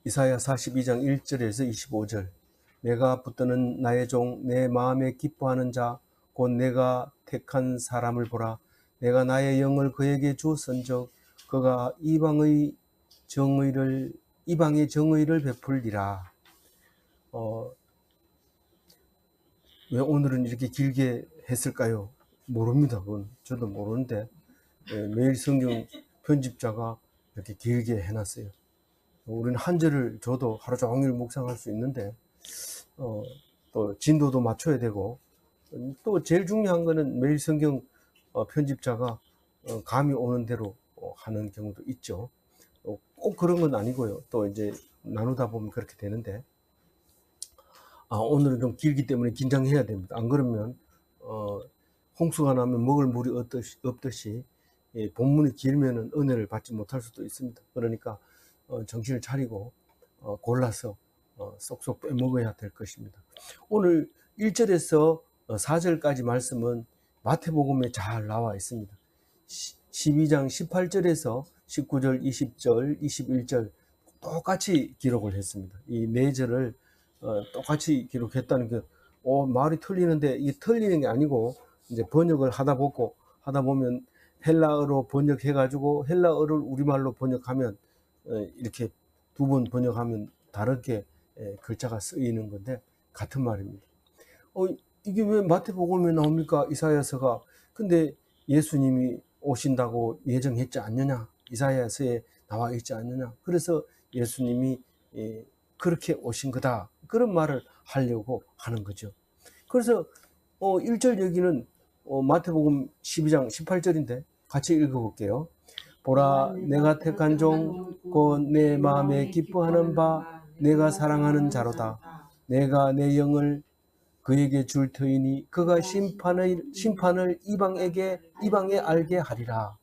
이사야 42장 1절에서 25절. 내가 붙드는 나의 종, 내 마음에 기뻐하는 자, 곧 내가 택한 사람을 보라. 내가 나의 영을 그에게 주었은즉 그가 이방의 정의를 베풀리라. 왜 오늘은 이렇게 길게 했을까요? 모릅니다. 그건 저도 모르는데 매일 성경 편집자가 이렇게 길게 해놨어요. 우리는 한 절을 줘도 하루 종일 묵상할 수 있는데 또 진도도 맞춰야 되고, 또 제일 중요한 거는 매일 성경 편집자가 감이 오는 대로 하는 경우도 있죠. 꼭 그런 건 아니고요. 또 이제 나누다 보면 그렇게 되는데, 오늘은 좀 길기 때문에 긴장해야 됩니다. 안 그러면 홍수가 나면 먹을 물이 없듯이 본문이 길면은 은혜를 받지 못할 수도 있습니다. 그러니까 정신을 차리고 골라서 쏙쏙 빼먹어야 될 것입니다. 오늘 1절에서 4절까지 말씀은 마태복음에 잘 나와 있습니다. 12장 18절에서 19절, 20절, 21절 똑같이 기록을 했습니다. 이 네 절을 똑같이 기록했다는 게 말이 틀리는데, 이게 틀리는 게 아니고 이제 번역을 하다 보면 헬라어로 번역해가지고 헬라어를 우리말로 번역하면 이렇게 두 번 번역하면 다르게 글자가 쓰이는 건데 같은 말입니다. 이게 왜 마태복음에 나옵니까? 이사야서가. 근데 예수님이 오신다고 예정했지 않느냐? 이사야서에 나와 있지 않느냐? 그래서 예수님이 그렇게 오신 거다. 그런 말을 하려고 하는 거죠. 그래서 1절 여기는 마태복음 12장 18절인데 같이 읽어볼게요. 보라, 내가 택한 종, 곧 내 마음에 기뻐하는 바 내가 사랑하는 자로다. 내가 내 영을 그에게 줄 터이니 그가 심판을 이방에 알게 하리라.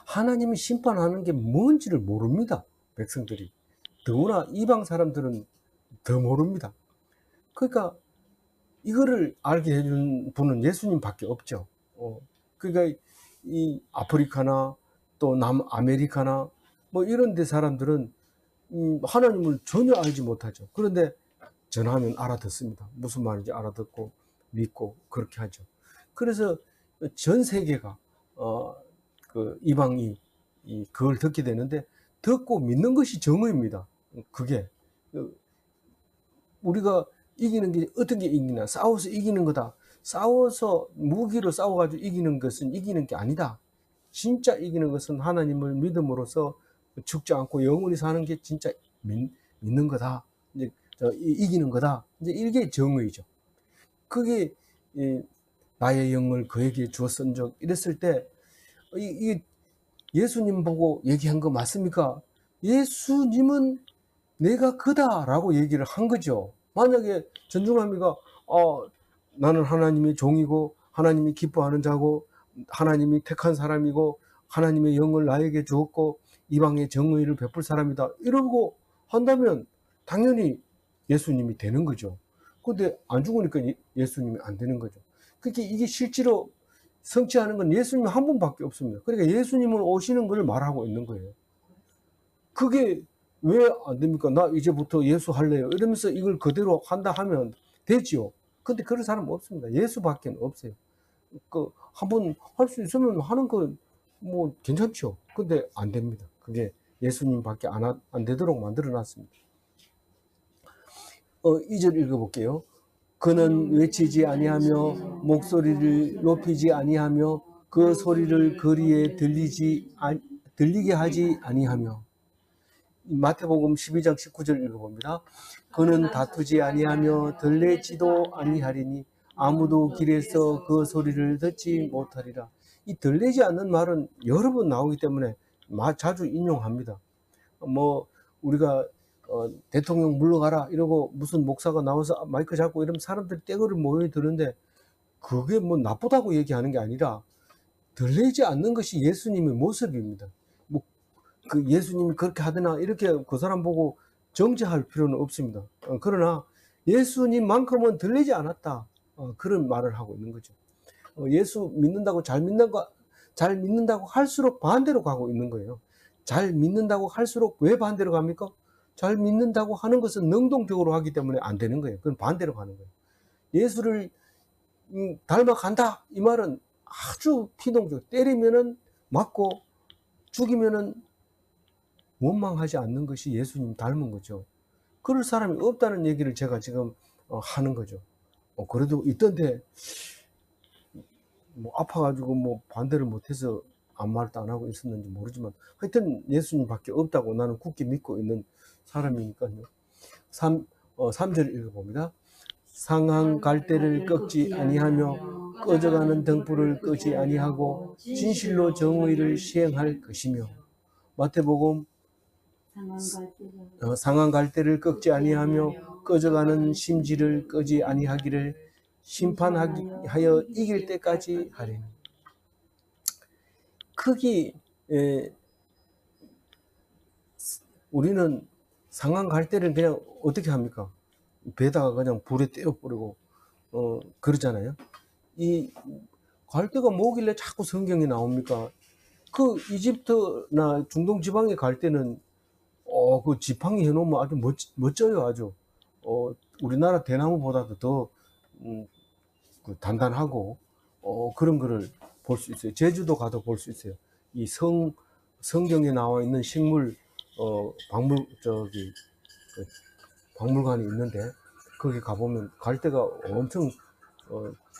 하나님이 심판하는 게 뭔지를 모릅니다. 백성들이. 더구나 이방 사람들은 더 모릅니다. 그러니까 이거를 알게 해준 분은 예수님밖에 없죠. 그러니까 이 아프리카나 또 남아메리카나 뭐 이런 데 사람들은 하나님을 전혀 알지 못하죠. 그런데 전하면 알아듣습니다. 무슨 말인지 알아듣고 믿고 그렇게 하죠. 그래서 전 세계가 그 이방이 그걸 듣게 되는데, 듣고 믿는 것이 정의입니다. 그게 우리가 이기는 게 어떤 게 이기나? 싸워서 이기는 거다. 싸워서 무기로 싸워가지고 이기는 것은 이기는 게 아니다. 진짜 이기는 것은 하나님을 믿음으로써 죽지 않고 영원히 사는 게 진짜 믿는 거다. 이제 이기는 거다. 이제 이게 정의죠. 그게 나의 영을 그에게 주었은즉 이랬을 때 이게 예수님 보고 얘기한 거 맞습니까? 예수님은 내가 그다라고 얘기를 한 거죠. 만약에 전중남이가 나는 하나님의 종이고 하나님이 기뻐하는 자고 하나님이 택한 사람이고 하나님의 영을 나에게 주었고 이방의 정의를 베풀 사람이다 이러고 한다면 당연히 예수님이 되는 거죠. 근데 안 죽으니까 예수님이 안 되는 거죠. 그렇게 이게 실제로 성취하는 건 예수님 한 분밖에 없습니다. 그러니까 예수님은 오시는 걸 말하고 있는 거예요. 그게 왜 안 됩니까? 나 이제부터 예수 할래요. 이러면서 이걸 그대로 한다 하면 되지요. 근데 그런 사람은 없습니다. 예수밖에 없어요. 한 번 할 수 있으면 하는 건 뭐 괜찮죠. 근데 안 됩니다. 그게 예수님밖에 안 되도록 만들어 놨습니다. 2절 읽어볼게요. 그는 외치지 아니하며 목소리를 높이지 아니하며 그 소리를 거리에 들리게 하지 아니하며. 마태복음 12장 19절 읽어봅니다. 그는 다투지 아니하며 들레지도 아니하리니 아무도 길에서 그 소리를 듣지 못하리라. 이 들리지 않는 말은 여러 번 나오기 때문에 자주 인용합니다. 뭐 우리가 대통령 물러가라 이러고 무슨 목사가 나와서 마이크 잡고 이러면 사람들이 떼거를 모여드는데 그게 뭐 나쁘다고 얘기하는 게 아니라 들리지 않는 것이 예수님의 모습입니다. 뭐 그 예수님이 그렇게 하더나 이렇게 그 사람 보고 정죄할 필요는 없습니다. 그러나 예수님만큼은 들리지 않았다. 그런 말을 하고 있는 거죠. 예수 믿는다고 잘 믿는다고 할수록 반대로 가고 있는 거예요. 잘 믿는다고 할수록 왜 반대로 갑니까? 잘 믿는다고 하는 것은 능동적으로 하기 때문에 안 되는 거예요. 그건 반대로 가는 거예요. 예수를 닮아간다 이 말은 아주 피동적. 때리면은 맞고 죽이면은 원망하지 않는 것이 예수님 닮은 거죠. 그럴 사람이 없다는 얘기를 제가 지금 하는 거죠. 그래도 있던데 뭐 아파가지고 뭐 반대를 못해서 아무 말도 안 하고 있었는지 모르지만 하여튼 예수님밖에 없다고 나는 굳게 믿고 있는 사람이니까요. 3절 읽어봅니다. 상한 갈대를 꺾지 아니하며 꺼져가는 등불을 끄지 아니하고 진실로 정의를 시행할 것이며. 마태복음 상한 갈대를 꺾지 아니하며 꺼져가는 심지를 끄지 아니하기를 심판하여 이길 때까지 하리니. 크기 우리는 상한 갈대를 그냥 어떻게 합니까? 배다가 그냥 불에 떼어버리고 그러잖아요. 이 갈대가 뭐길래 자꾸 성경에 나옵니까? 그 이집트나 중동 지방에 갈 때는 그 지팡이 해놓으면 아주 멋져요. 아주 우리나라 대나무보다도 더 그 단단하고 그런 거를 볼 수 있어요. 제주도 가도 볼 수 있어요. 이 성경에 나와 있는 식물 그 박물관이 있는데 거기 가보면 갈대가 엄청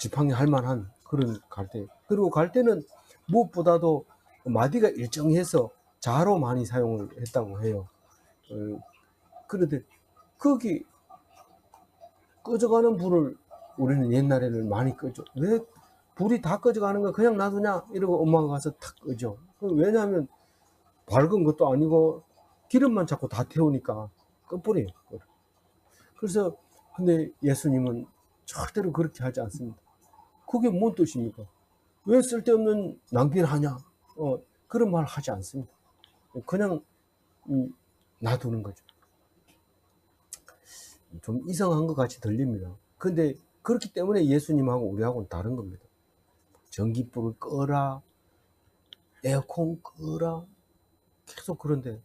지팡이 할 만한 그런 갈대. 그리고 갈대는 무엇보다도 마디가 일정해서 자로 많이 사용을 했다고 해요. 그런데 거기 꺼져가는 불을 우리는 옛날에는 많이 끄죠. 왜 불이 다 꺼져가는 거 그냥 놔두냐 이러고 엄마가 가서 탁 끄죠. 왜냐하면 밝은 것도 아니고 기름만 자꾸 다 태우니까 꺼버려요. 그래서 근데 예수님은 절대로 그렇게 하지 않습니다. 그게 뭔 뜻입니까? 왜 쓸데없는 낭비를 하냐? 그런 말 하지 않습니다. 그냥 놔두는 거죠. 좀 이상한 것 같이 들립니다. 근데 그렇기 때문에 예수님하고 우리하고는 다른 겁니다. 전기불을 꺼라, 에어컨 꺼라, 계속 그런데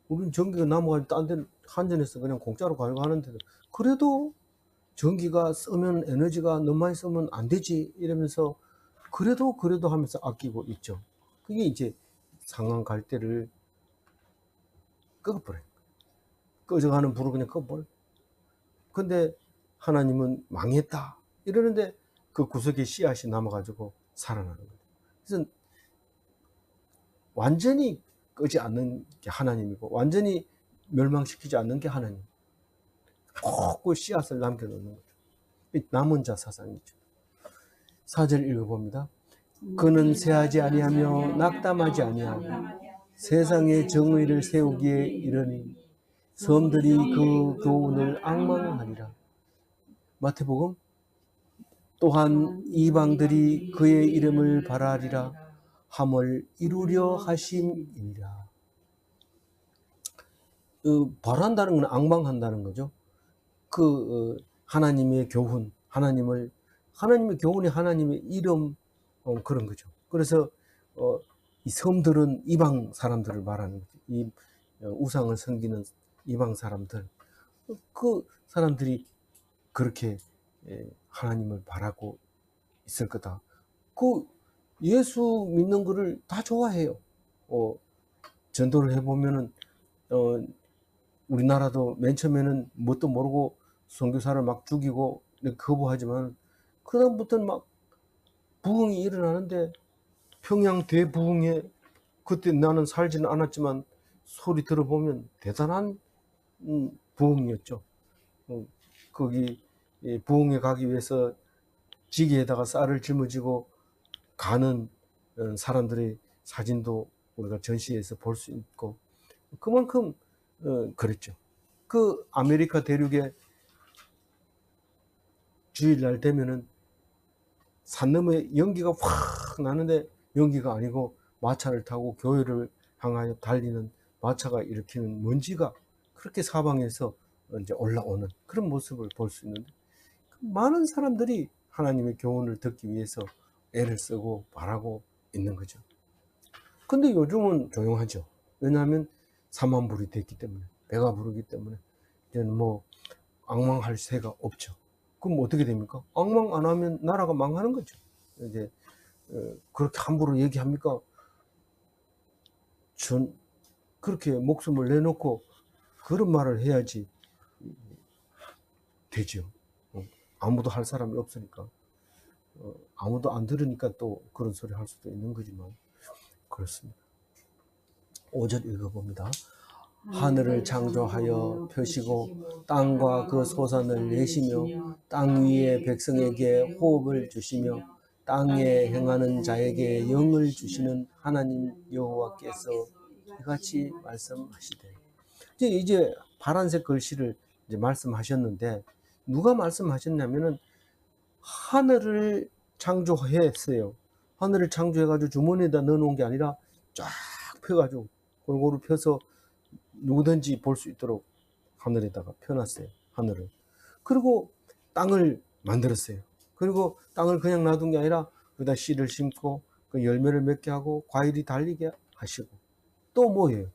우리는 전기가 남아가지고 딴 데는 한전에서 그냥 공짜로 가려고 하는데도 그래도 전기가 쓰면 에너지가 너무 많이 쓰면 안 되지 이러면서 그래도 하면서 아끼고 있죠. 그게 이제 상한 갈대를 꺼버려요. 꺼져가는 불을 그냥 꺼버려요. 근데 하나님은 망했다 이러는데 그 구석에 씨앗이 남아가지고 살아나는 거죠. 그래서 완전히 끄지 않는 게 하나님이고 완전히 멸망시키지 않는 게 하나님. 꼭 그 씨앗을 남겨놓는 거죠. 남은 자 사상이죠. 4절 읽어봅니다. 그는 세하지 아니하며 낙담하지 아니하고 세상의 정의를 세우기에 이르니 섬들이 그 교훈을 앙망하리라. 마태복음 또한 이방들이 그의 이름을 바라리라 함을 이루려 하심이니라. 바란다는 건 앙망한다는 거죠. 하나님의 교훈, 하나님의 교훈이 하나님의 이름 그런 거죠. 그래서 이 섬들은 이방 사람들을 말하는 거죠. 이 우상을 섬기는 이방 사람들, 그 사람들이 그렇게 하나님을 바라고 있을 거다. 예수 믿는 거를 다 좋아해요. 전도를 해보면은 우리나라도 맨 처음에는 뭣도 모르고 선교사를 막 죽이고 거부하지만 그다음부터는 막 부흥이 일어나는데 평양 대부흥에 그때 나는 살지는 않았지만 소리 들어보면 대단한 부흥이었죠. 거기 부흥에 가기 위해서 지게에다가 쌀을 짊어지고 가는 사람들의 사진도 우리가 전시회에서 볼 수 있고 그만큼 그랬죠. 그 아메리카 대륙에 주일날 되면은 산 너머에 연기가 확 나는데 연기가 아니고 마차를 타고 교회를 향하여 달리는 마차가 일으키는 먼지가 그렇게 사방에서 이제 올라오는 그런 모습을 볼 수 있는데 많은 사람들이 하나님의 교훈을 듣기 위해서 애를 쓰고 바라고 있는 거죠. 근데 요즘은 조용하죠. 왜냐하면 사만불이 됐기 때문에, 배가 부르기 때문에 이제는 뭐 앙망할 새가 없죠. 그럼 어떻게 됩니까? 앙망 안 하면 나라가 망하는 거죠. 이제 그렇게 함부로 얘기합니까? 전 그렇게 목숨을 내놓고 그런 말을 해야지 되죠. 아무도 할 사람이 없으니까. 아무도 안 들으니까 또 그런 소리 할 수도 있는 거지만 그렇습니다. 5절 읽어봅니다. 하늘을 창조하여 펴시고 땅과 그 소산을 내시며 땅 위의 백성에게 호흡을 주시며 땅에 행하는 자에게 영을 주시는 하나님 여호와께서 이같이 말씀하시되. 이제 파란색 글씨를 이제 말씀하셨는데 누가 말씀하셨냐면은 하늘을 창조했어요. 하늘을 창조해가지고 주머니에다 넣어놓은 게 아니라 쫙 펴가지고 골고루 펴서 누구든지 볼 수 있도록 하늘에다가 펴놨어요. 하늘을. 그리고 땅을 만들었어요. 그리고 땅을 그냥 놔둔 게 아니라 거기다 씨를 심고 그 열매를 맺게 하고 과일이 달리게 하시고 또 뭐예요?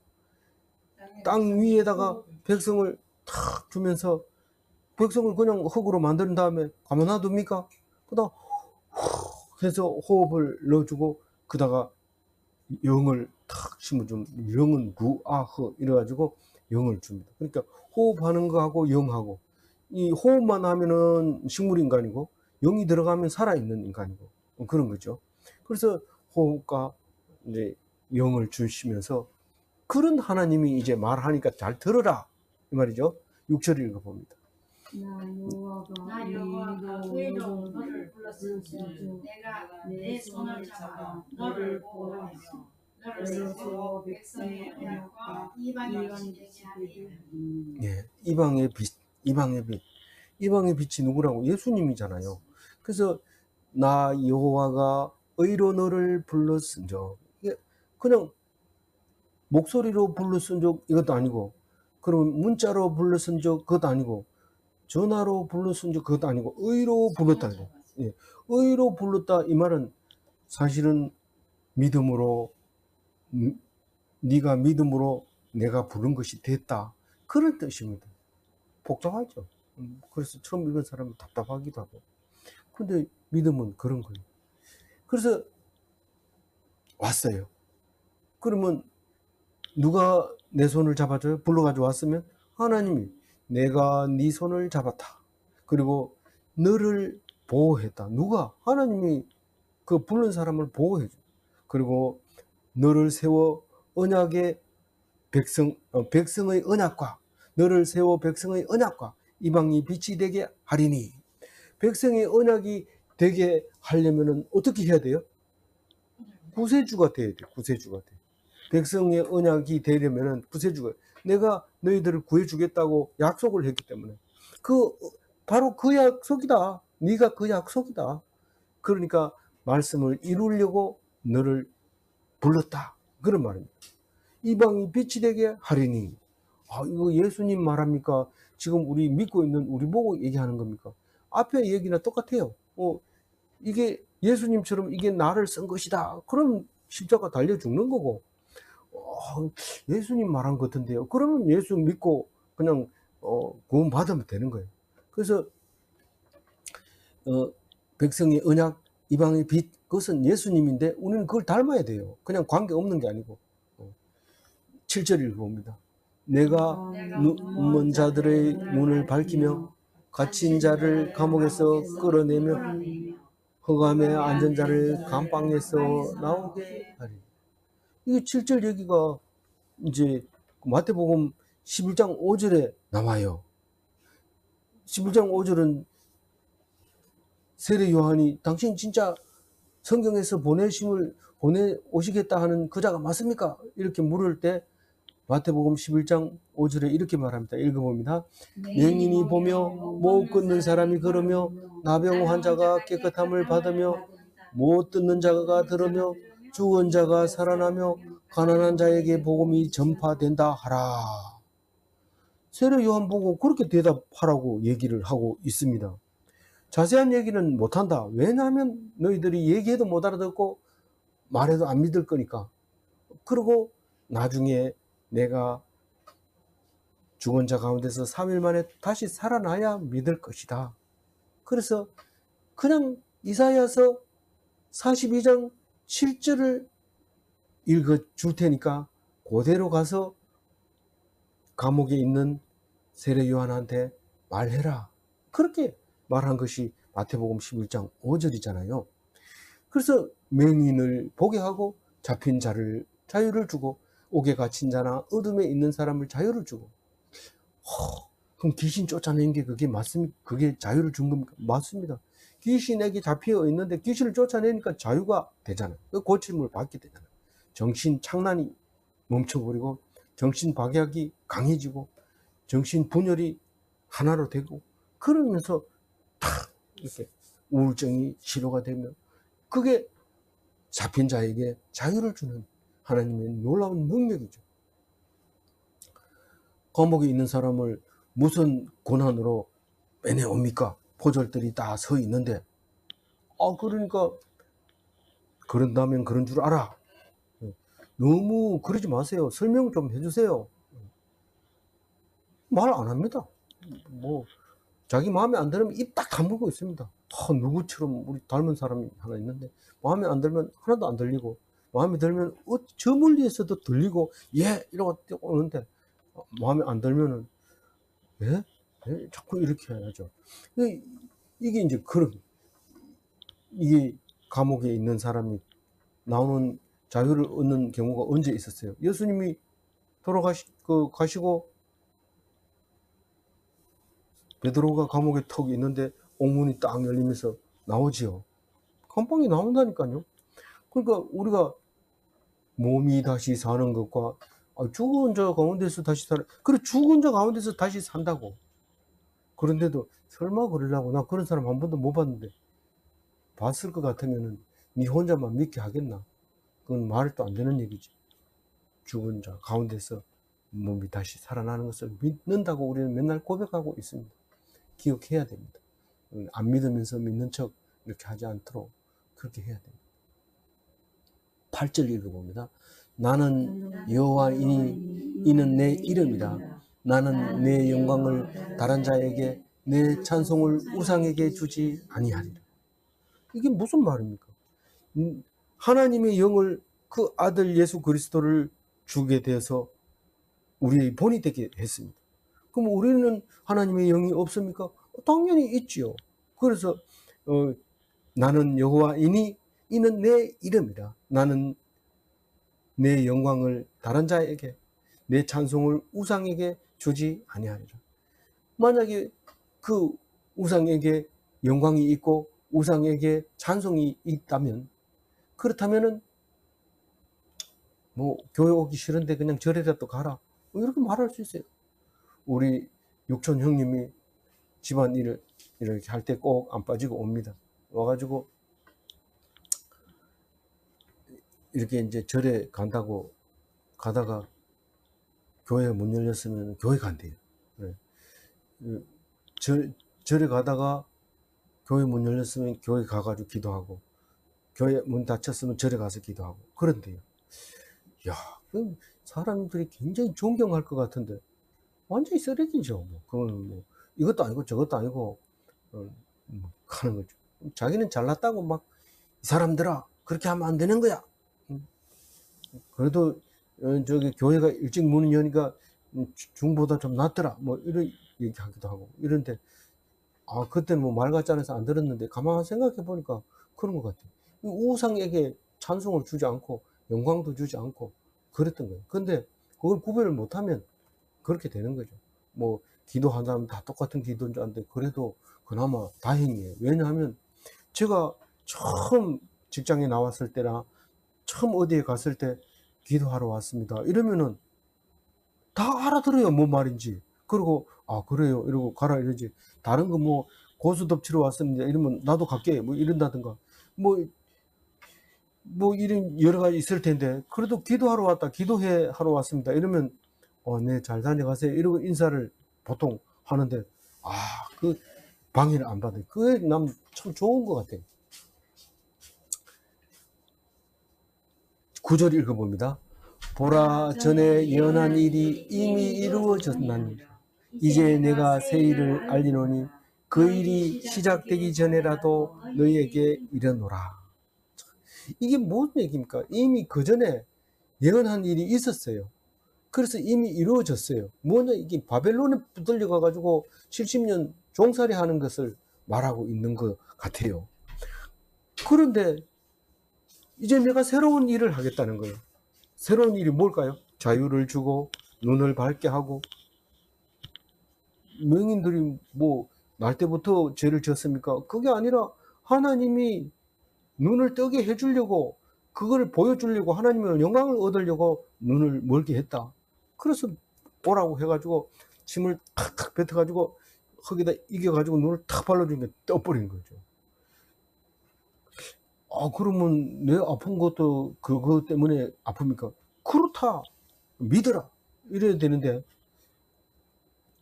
땅 위에다가 백성을 탁 주면서 백성을 그냥 흙으로 만든 다음에 가만 놔둡니까? 그다가 후 해서 호흡을 넣어주고 그다가 영을 탁 심어주면 영은 구아흐 이래가지고 영을 줍니다. 그러니까 호흡하는 거하고 영하고 이 호흡만 하면은 식물 인간이고 영이 들어가면 살아있는 인간이고 그런 거죠. 그래서 호흡과 이제 영을 주시면서 그런 하나님이 이제 말하니까 잘 들어라 이 말이죠. 6절 읽어봅니다. 나 여호와가 의로운 너를 불렀은즉 내가 내 손을 잡아 너를 보호하며 너를 세워 백성의 언약과 이방의 빛이 되게 하리니. 예, 이방의 빛, 이방의 빛. 이방의 빛이 누구라고? 예수님이잖아요. 그래서 나 여호와가 의로 너를 불렀은즉, 이게 그냥 목소리로 불렀은즉 이것도 아니고, 그러면 문자로 불렀은즉 그것도 아니고, 전화로 불렀은즉 그것도 아니고, 의로 불렀다. 예, 의로 불렀다 이 말은 사실은 믿음으로, 네가 믿음으로 내가 부른 것이 됐다 그런 뜻입니다. 복잡하죠. 그래서 처음 읽은 사람은 답답하기도 하고. 근데 믿음은 그런 거예요. 그래서 왔어요. 그러면 누가 내 손을 잡아줘요? 불러가지고 왔으면 하나님이 내가 네 손을 잡았다. 그리고 너를 보호했다. 누가? 하나님이 그 부른 사람을 보호해줘. 그리고 너를 세워 언약의 백성의 언약과 너를 세워 백성의 언약과 이방이 빛이 되게 하리니. 백성의 언약이 되게 하려면은 어떻게 해야 돼요? 구세주가 돼야 돼요. 구세주가 돼. 백성의 언약이 되려면은 구세주가, 내가 너희들을 구해주겠다고 약속을 했기 때문에 바로 그 약속이다. 네가 그 약속이다. 그러니까 말씀을 이루려고 너를 불렀다. 그런 말입니다. 이방이 빛이 되게 하리니. 이거 예수님 말합니까? 지금 우리 믿고 있는 우리 보고 얘기하는 겁니까? 앞에 얘기나 똑같아요. 이게 예수님처럼 이게 나를 쓴 것이다. 그럼 십자가 달려 죽는 거고. 예수님 말한 것 같은데요. 그러면 예수 믿고 그냥 구원 받으면 되는 거예요. 그래서 백성의 언약, 이방의 빛, 그것은 예수님인데 우리는 그걸 닮아야 돼요. 그냥 관계 없는 게 아니고. 7절 읽어봅니다. 내가 눈먼 자들의 눈을 밝히며 갇힌 자를 감옥에서 끌어내며 흑암에 앉은 자를 감방에서 나오게 하리. 이게 7절 얘기가 이제 마태복음 11장 5절에 나와요. 11장 5절은 세례 요한이 당신 진짜 성경에서 보내오시겠다 하는 그자가 맞습니까? 이렇게 물을 때 마태복음 11장 5절에 이렇게 말합니다. 읽어봅니다. 맹인이 보며 못 걷는 사람이 걸으며 나병 환자가 깨끗함을 받으며 못 듣는 자가 들으며 죽은 자가 살아나며 가난한 자에게 복음이 전파된다 하라. 세례 요한 보고 그렇게 대답하라고 얘기를 하고 있습니다. 자세한 얘기는 못한다. 왜냐하면 너희들이 얘기해도 못 알아듣고 말해도 안 믿을 거니까. 그리고 나중에 내가 죽은 자 가운데서 3일 만에 다시 살아나야 믿을 것이다. 그래서 그냥 이사야서 42장 7절을 읽어줄 테니까 그대로 가서 감옥에 있는 세례 요한한테 말해라. 그렇게 말한 것이 마태복음 11장 5절이잖아요. 그래서 맹인을 보게 하고 잡힌 자를 자유를 주고 옥에 갇힌 자나 어둠에 있는 사람을 자유를 주고. 그럼 귀신 쫓아낸 게 그게 맞습니까? 그게 자유를 준 겁니까? 맞습니다. 귀신에게 잡혀 있는데 귀신을 쫓아내니까 자유가 되잖아요. 고침을 받게 되잖아요. 정신 착란이 멈춰버리고 정신 박약이 강해지고 정신 분열이 하나로 되고 그러면서 탁 이렇게 우울증이 치료가 되면 그게 잡힌 자에게 자유를 주는 하나님의 놀라운 능력이죠. 감옥에 있는 사람을 무슨 고난으로 빼내옵니까? 포졸들이 다 서 있는데 그러니까 그런다면 그런 줄 알아. 너무 그러지 마세요. 설명 좀 해주세요. 말 안 합니다. 뭐 자기 마음에 안 들으면 입 딱 다물고 있습니다. 누구처럼 우리 닮은 사람이 하나 있는데 마음에 안 들면 하나도 안 들리고 마음에 들면 저 멀리에서도 들리고 예 이러고 오는데 마음에 안 들면은 예? 예? 자꾸 이렇게 해야죠. 이게 이제 그런 이게 감옥에 있는 사람이 나오는 자유를 얻는 경우가 언제 있었어요? 예수님이 가시고 베드로가 감옥에 턱 있는데 옥문이 딱 열리면서 나오지요. 감방이 나온다니까요. 그러니까 우리가 몸이 다시 사는 것과 죽은 자 가운데서 다시 살아. 그래 죽은 자 가운데서 다시 산다고. 그런데도 설마 그러려고 나 그런 사람 한 번도 못 봤는데 봤을 것 같으면은 네 혼자만 믿게 하겠나? 그건 말도 안 되는 얘기지. 죽은 자 가운데서 몸이 다시 살아나는 것을 믿는다고 우리는 맨날 고백하고 있습니다. 기억해야 됩니다. 안 믿으면서 믿는 척 이렇게 하지 않도록 그렇게 해야 됩니다. 8절 읽어봅니다. 나는 여호와이니 이는 내 이름이라. 나는 내 영광을 다른 자에게 내 찬송을 우상에게 주지 아니하리라. 이게 무슨 말입니까? 하나님의 영을 그 아들 예수 그리스도를 주게 되어서 우리의 본이 되게 했습니다. 그럼 우리는 하나님의 영이 없습니까? 당연히 있지요. 그래서 나는 여호와이니 이는 내 이름이라. 나는 내 영광을 다른 자에게 내 찬송을 우상에게 주지 아니하리라. 만약에 그 우상에게 영광이 있고 우상에게 찬송이 있다면 그렇다면은 뭐 교회 오기 싫은데 그냥 절에라도 가라 이렇게 말할 수 있어요. 우리 육촌 형님이 집안일을 이렇게 할 때 꼭 안 빠지고 옵니다. 와가지고 이렇게 이제 절에 간다고 가다가 교회 문 열렸으면 교회 간대요. 그래. 절에 가다가 교회 문 열렸으면 교회 가가지고 기도하고 교회 문 닫혔으면 절에 가서 기도하고 그런데요. 야, 사람들이 굉장히 존경할 것 같은데 완전히 쓰레기죠. 그거는 뭐 이것도 아니고 저것도 아니고 하는 거죠. 자기는 잘났다고 막 이 사람들아 그렇게 하면 안 되는 거야. 그래도 저기 교회가 일찍 문을 여니까 중보다 좀 낫더라. 뭐 이런 얘기하기도 하고 이런데 그때는 뭐 말 같지 않아서 안 들었는데 가만 생각해 보니까 그런 것 같아요. 우상에게 찬송을 주지 않고 영광도 주지 않고 그랬던 거예요. 근데 그걸 구별을 못하면 그렇게 되는 거죠. 뭐 기도한다면 다 똑같은 기도인 줄 아는데 그래도 그나마 다행이에요. 왜냐하면 제가 처음 직장에 나왔을 때나 처음 어디에 갔을 때 기도하러 왔습니다. 이러면은 다 알아들어요. 뭔 말인지. 그리고 그래요. 이러고 가라 이러지. 다른 거 뭐 고수 덮치러 왔습니다. 이러면 나도 갈게. 뭐 이런다든가. 뭐 이런 여러 가지 있을 텐데 그래도 기도하러 왔다. 기도해 하러 왔습니다. 이러면 네, 잘 다녀가세요. 이러고 인사를 보통 하는데 그 방해를 안 받아요. 그게 남 참 좋은 것 같아요. 9절 읽어봅니다. 보라 전에 예언한 일이 이미 이루어졌나니 이제 내가 새 일을 알리노니 그 일이 시작되기 전에라도 너희에게 이르노라. 이게 무슨 얘기입니까? 이미 그 전에 예언한 일이 있었어요. 그래서 이미 이루어졌어요. 뭐냐, 이게 바벨론에 붙들려 가가지고 70년 종살이 하는 것을 말하고 있는 것 같아요. 그런데 이제 내가 새로운 일을 하겠다는 거예요. 새로운 일이 뭘까요? 자유를 주고 눈을 밝게 하고, 명인들이 뭐 날 때부터 죄를 지었습니까? 그게 아니라 하나님이 눈을 뜨게 해주려고, 그걸 보여주려고, 하나님의 영광을 얻으려고 눈을 멀게 했다. 그래서 오라고 해가지고 침을 탁탁 뱉어가지고 거기다 이겨가지고 눈을 탁 발라주니까 떠버린 거죠. 그러면 내 아픈 것도 그거 때문에 아픕니까? 그렇다, 믿어라, 이래야 되는데,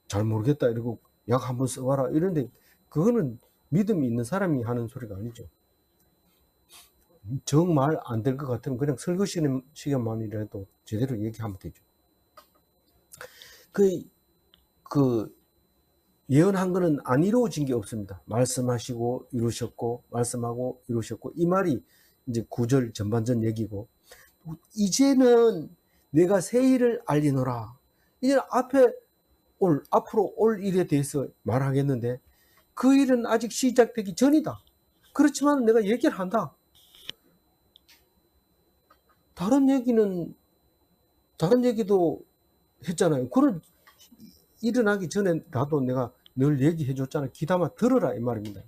잘 모르겠다 이러고 약 한번 써봐라 이런데, 그거는 믿음이 있는 사람이 하는 소리가 아니죠. 정말 안 될 것 같으면 그냥 설거 시간만이라도 제대로 얘기하면 되죠. 그 예언한 거는 안 이루어진 게 없습니다. 말씀하시고 이루셨고, 말씀하고 이루셨고, 이 말이 이제 9절 전반전 얘기고, 이제는 내가 새 일을 알리노라. 이제 앞으로 올 일에 대해서 말하겠는데, 그 일은 아직 시작되기 전이다. 그렇지만 내가 얘기를 한다. 다른 얘기도 했잖아요. 그런 일어나기 전에 나도 내가 늘 얘기해 줬잖아. 귀담아 들어라, 이 말입니다.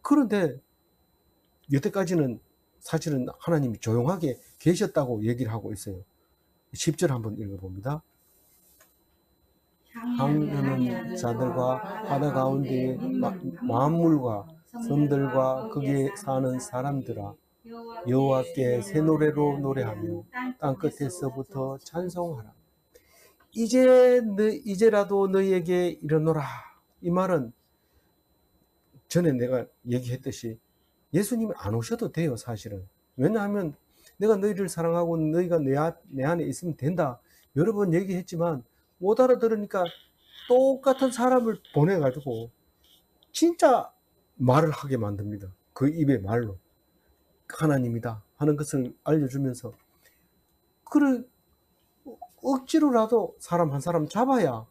그런데 여태까지는 사실은 하나님이 조용하게 계셨다고 얘기를 하고 있어요. 10절 한번 읽어봅니다. 항해하는 자들과 바다 가운데의 만물과 섬들과 거기에 사는 사람들아, 여호와께 새 노래로 노래하며 땅 끝에서부터 찬송하라. 이제라도 너희에게 이르노라. 이 말은 전에 내가 얘기했듯이 예수님이 안 오셔도 돼요, 사실은. 왜냐하면 내가 너희를 사랑하고 너희가 내 안에 있으면 된다, 여러 번 얘기했지만 못 알아들으니까 똑같은 사람을 보내가지고 진짜 말을 하게 만듭니다. 그 입의 말로 하나님이다 하는 것을 알려주면서, 그래, 억지로라도 사람 한 사람 잡아야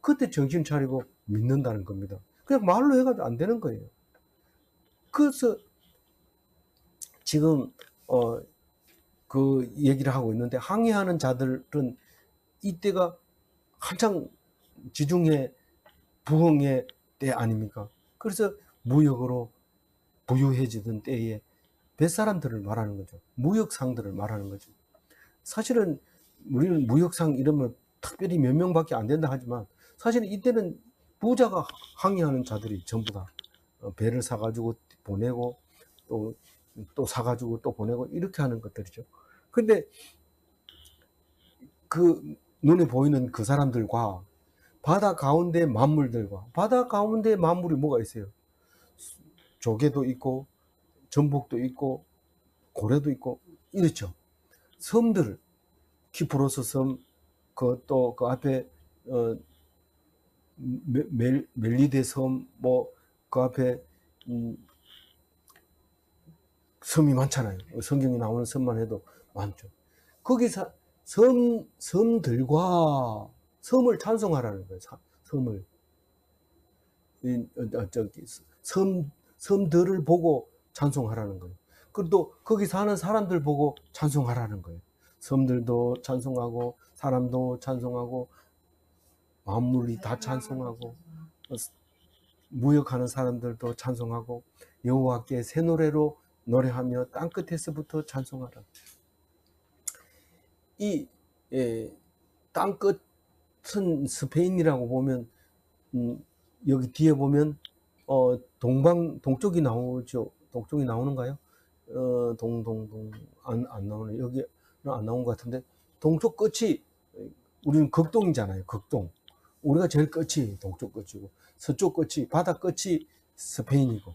그때 정신 차리고 믿는다는 겁니다. 그냥 말로 해가지고 안 되는 거예요. 그래서 지금 그 얘기를 하고 있는데, 항해하는 자들은 이때가 한창 지중해 부흥의 때 아닙니까? 그래서 무역으로 부유해지던 때에 뱃사람들을 말하는 거죠. 무역상들을 말하는 거죠. 사실은 우리는 무역상 이러면 특별히 몇 명밖에 안 된다 하지만, 사실은 이때는 부자가 항해하는 자들이 전부 다 배를 사가지고 보내고 또 사가지고 또 보내고 이렇게 하는 것들이죠. 근데 그 눈에 보이는 그 사람들과 바다 가운데 만물들과, 바다 가운데 만물이 뭐가 있어요? 조개도 있고 전복도 있고 고래도 있고 이렇죠. 섬들, 키프로스 섬, 또 그 앞에 멜리데 섬, 뭐 그 앞에 섬이 많잖아요. 성경에 나오는 섬만 해도 많죠. 거기서 섬들과 섬을 찬송하라는 거예요. 섬을, 섬들을 보고 찬송하라는 거예요. 그리고 또 거기 사는 사람들 보고 찬송하라는 거예요. 섬들도 찬송하고 사람도 찬송하고 만물이 다 찬송하고 무역하는 사람들도 찬송하고 여호와께 새 노래로 노래하며 땅 끝에서부터 찬송하라. 이 땅 끝은 스페인이라고 보면, 여기 뒤에 보면 동쪽이 나오죠. 동쪽이 나오는가요? 안 나오네. 여기는 안 나온 것 같은데, 동쪽 끝이, 우리는 극동이잖아요. 극동. 우리가 제일 끝이 동쪽 끝이고, 서쪽 끝이, 바다 끝이 스페인이고.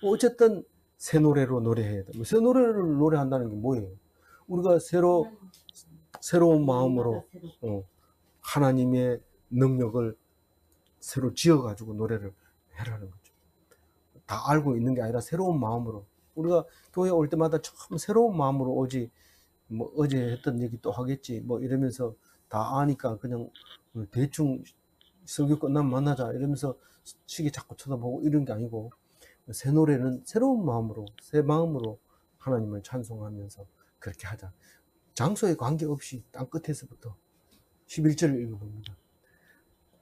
어쨌든 새 노래로 노래해야 돼. 새 노래를 노래한다는 게 뭐예요? 우리가 새로 새로운 마음으로 하나님의 능력을 새로 지어가지고 노래를 해라는 거죠. 다 알고 있는 게 아니라 새로운 마음으로. 우리가 교회 올 때마다 처음 새로운 마음으로 오지, 뭐 어제 했던 얘기 또 하겠지 뭐 이러면서 다 아니까 그냥 대충 설교 끝나면 만나자 이러면서 시계 자꾸 쳐다보고 이런 게 아니고, 새 노래는 새로운 마음으로, 새 마음으로 하나님을 찬송하면서 그렇게 하자. 장소에 관계없이 땅끝에서부터 11절을 읽어봅니다.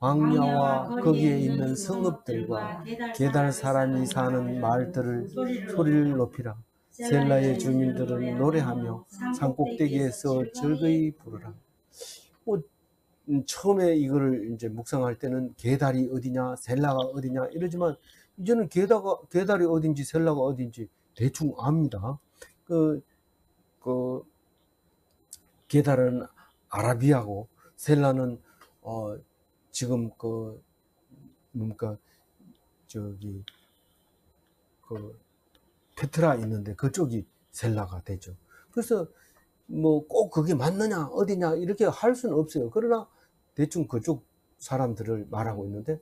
광야와 거기에 있는 성읍들과 게달 사람이 사는 마을들을 소리를 높이라. 셀라의 주민들은 노래하며 산꼭대기에서 즐거이 부르라. 뭐 처음에 이거를 이제 묵상할 때는 게달이 어디냐, 셀라가 어디냐 이러지만 이제는 게달이 어딘지 셀라가 어딘지 대충 압니다. 그 게달은 아라비아고 셀라는 지금 뭡니까 저기 페트라 있는데 그쪽이 셀라가 되죠. 그래서 뭐 꼭 그게 맞느냐 어디냐 이렇게 할 수는 없어요. 그러나 대충 그쪽 사람들을 말하고 있는데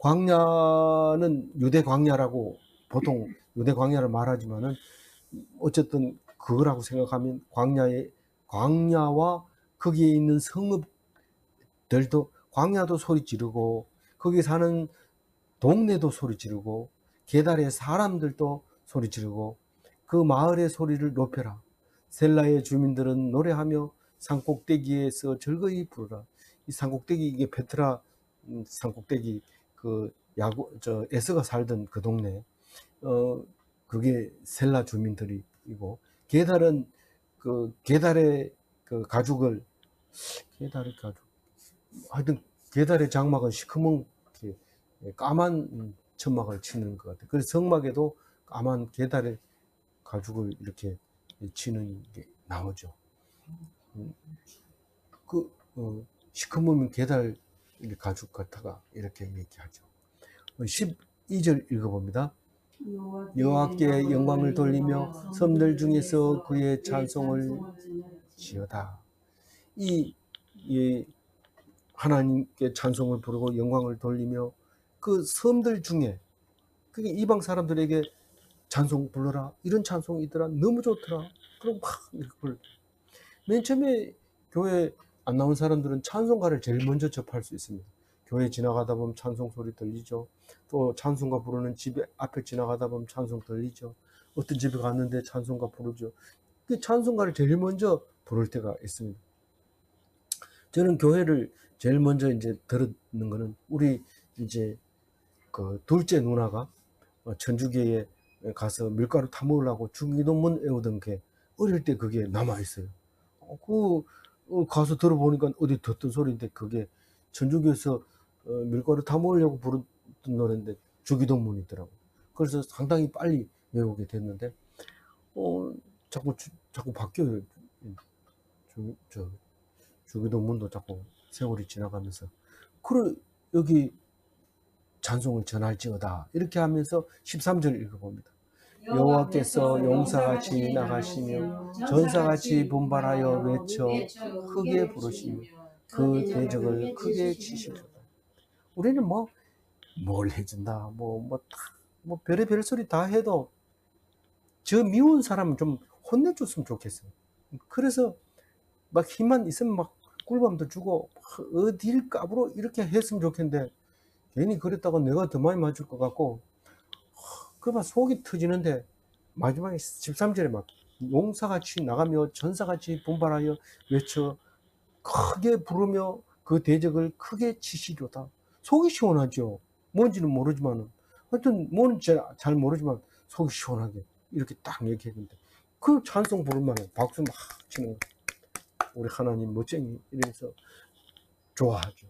광야는 유대 광야라고 보통 유대 광야를 말하지만은 어쨌든 그거라고 생각하면 광야와 거기에 있는 성읍들도, 광야도 소리 지르고 거기 사는 동네도 소리 지르고 게달의 사람들도 소리 지르고 그 마을의 소리를 높여라. 셀라의 주민들은 노래하며 산꼭대기에서 즐거이 부르라. 이 산꼭대기, 이게 페트라 산꼭대기, 에스가 살던 그 동네, 그게 셀라 주민들이고, 게달은 게달의 하여튼 게달의 장막은 시커먼 까만 천막을 치는 것 같아요. 그래서 성막에도 까만 게달의 가죽을 이렇게 치는 게 나오죠. 시커먼 게달 가죽 같다가 이렇게 얘기하죠. 12절 읽어봅니다. 여호와께 영광을 돌리며 섬들 중에서 그의 찬송을 지어다. 이 하나님께 찬송을 부르고 영광을 돌리며 그 섬들 중에, 그게 이방 사람들에게 찬송 불러라, 이런 찬송이 있더라, 너무 좋더라, 그럼 막 이렇게 불러. 맨 처음에 교회 안 나온 사람들은 찬송가를 제일 먼저 접할 수 있습니다. 교회 지나가다 보면 찬송 소리 들리죠. 또 찬송가 부르는 집 앞에 지나가다 보면 찬송 들리죠. 어떤 집에 갔는데 찬송가 부르죠. 그 찬송가를 제일 먼저 부를 때가 있습니다. 저는 교회를 제일 먼저 이제 들었는 거는 우리 이제 그 둘째 누나가 천주교에 가서 밀가루 타 먹으려고 주기도문 외우던 게 어릴 때 그게 남아 있어요. 가서 들어보니까 어디 듣던 소리인데 그게 천주교에서 밀가루 타 먹으려고 부르던 노래인데 주기도문이더라고. 그래서 상당히 빨리 외우게 됐는데 자꾸 바뀌어요. 주기도문도 자꾸 세월이 지나가면서. 그래 여기 찬송을 전할지어다 이렇게 하면서 13절 읽어봅니다. 여호와께서 용사같이 나가시며 전사같이 분발하여 외쳐 크게 부르시며 그 대적을 크게 치시리로다. 우리는 뭘 해준다, 뭐 별의별 소리 다 해도 저 미운 사람은 좀 혼내줬으면 좋겠어요. 그래서 막 힘만 있으면 막 꿀밤도 주고 어딜 까불어 이렇게 했으면 좋겠는데, 괜히 그랬다가 내가 더 많이 맞을 것 같고 그만 속이 터지는데, 마지막에 13절에 막 용사같이 나가며 전사같이 분발하여 외쳐 크게 부르며 그 대적을 크게 치시려다. 속이 시원하죠. 뭔지는 모르지만, 하여튼 뭔지 잘 모르지만 속이 시원하게 이렇게 딱 얘기했는데, 그 찬송 부르면 박수 막 치는 거. 우리 하나님 멋쟁이 이러면서 좋아하죠.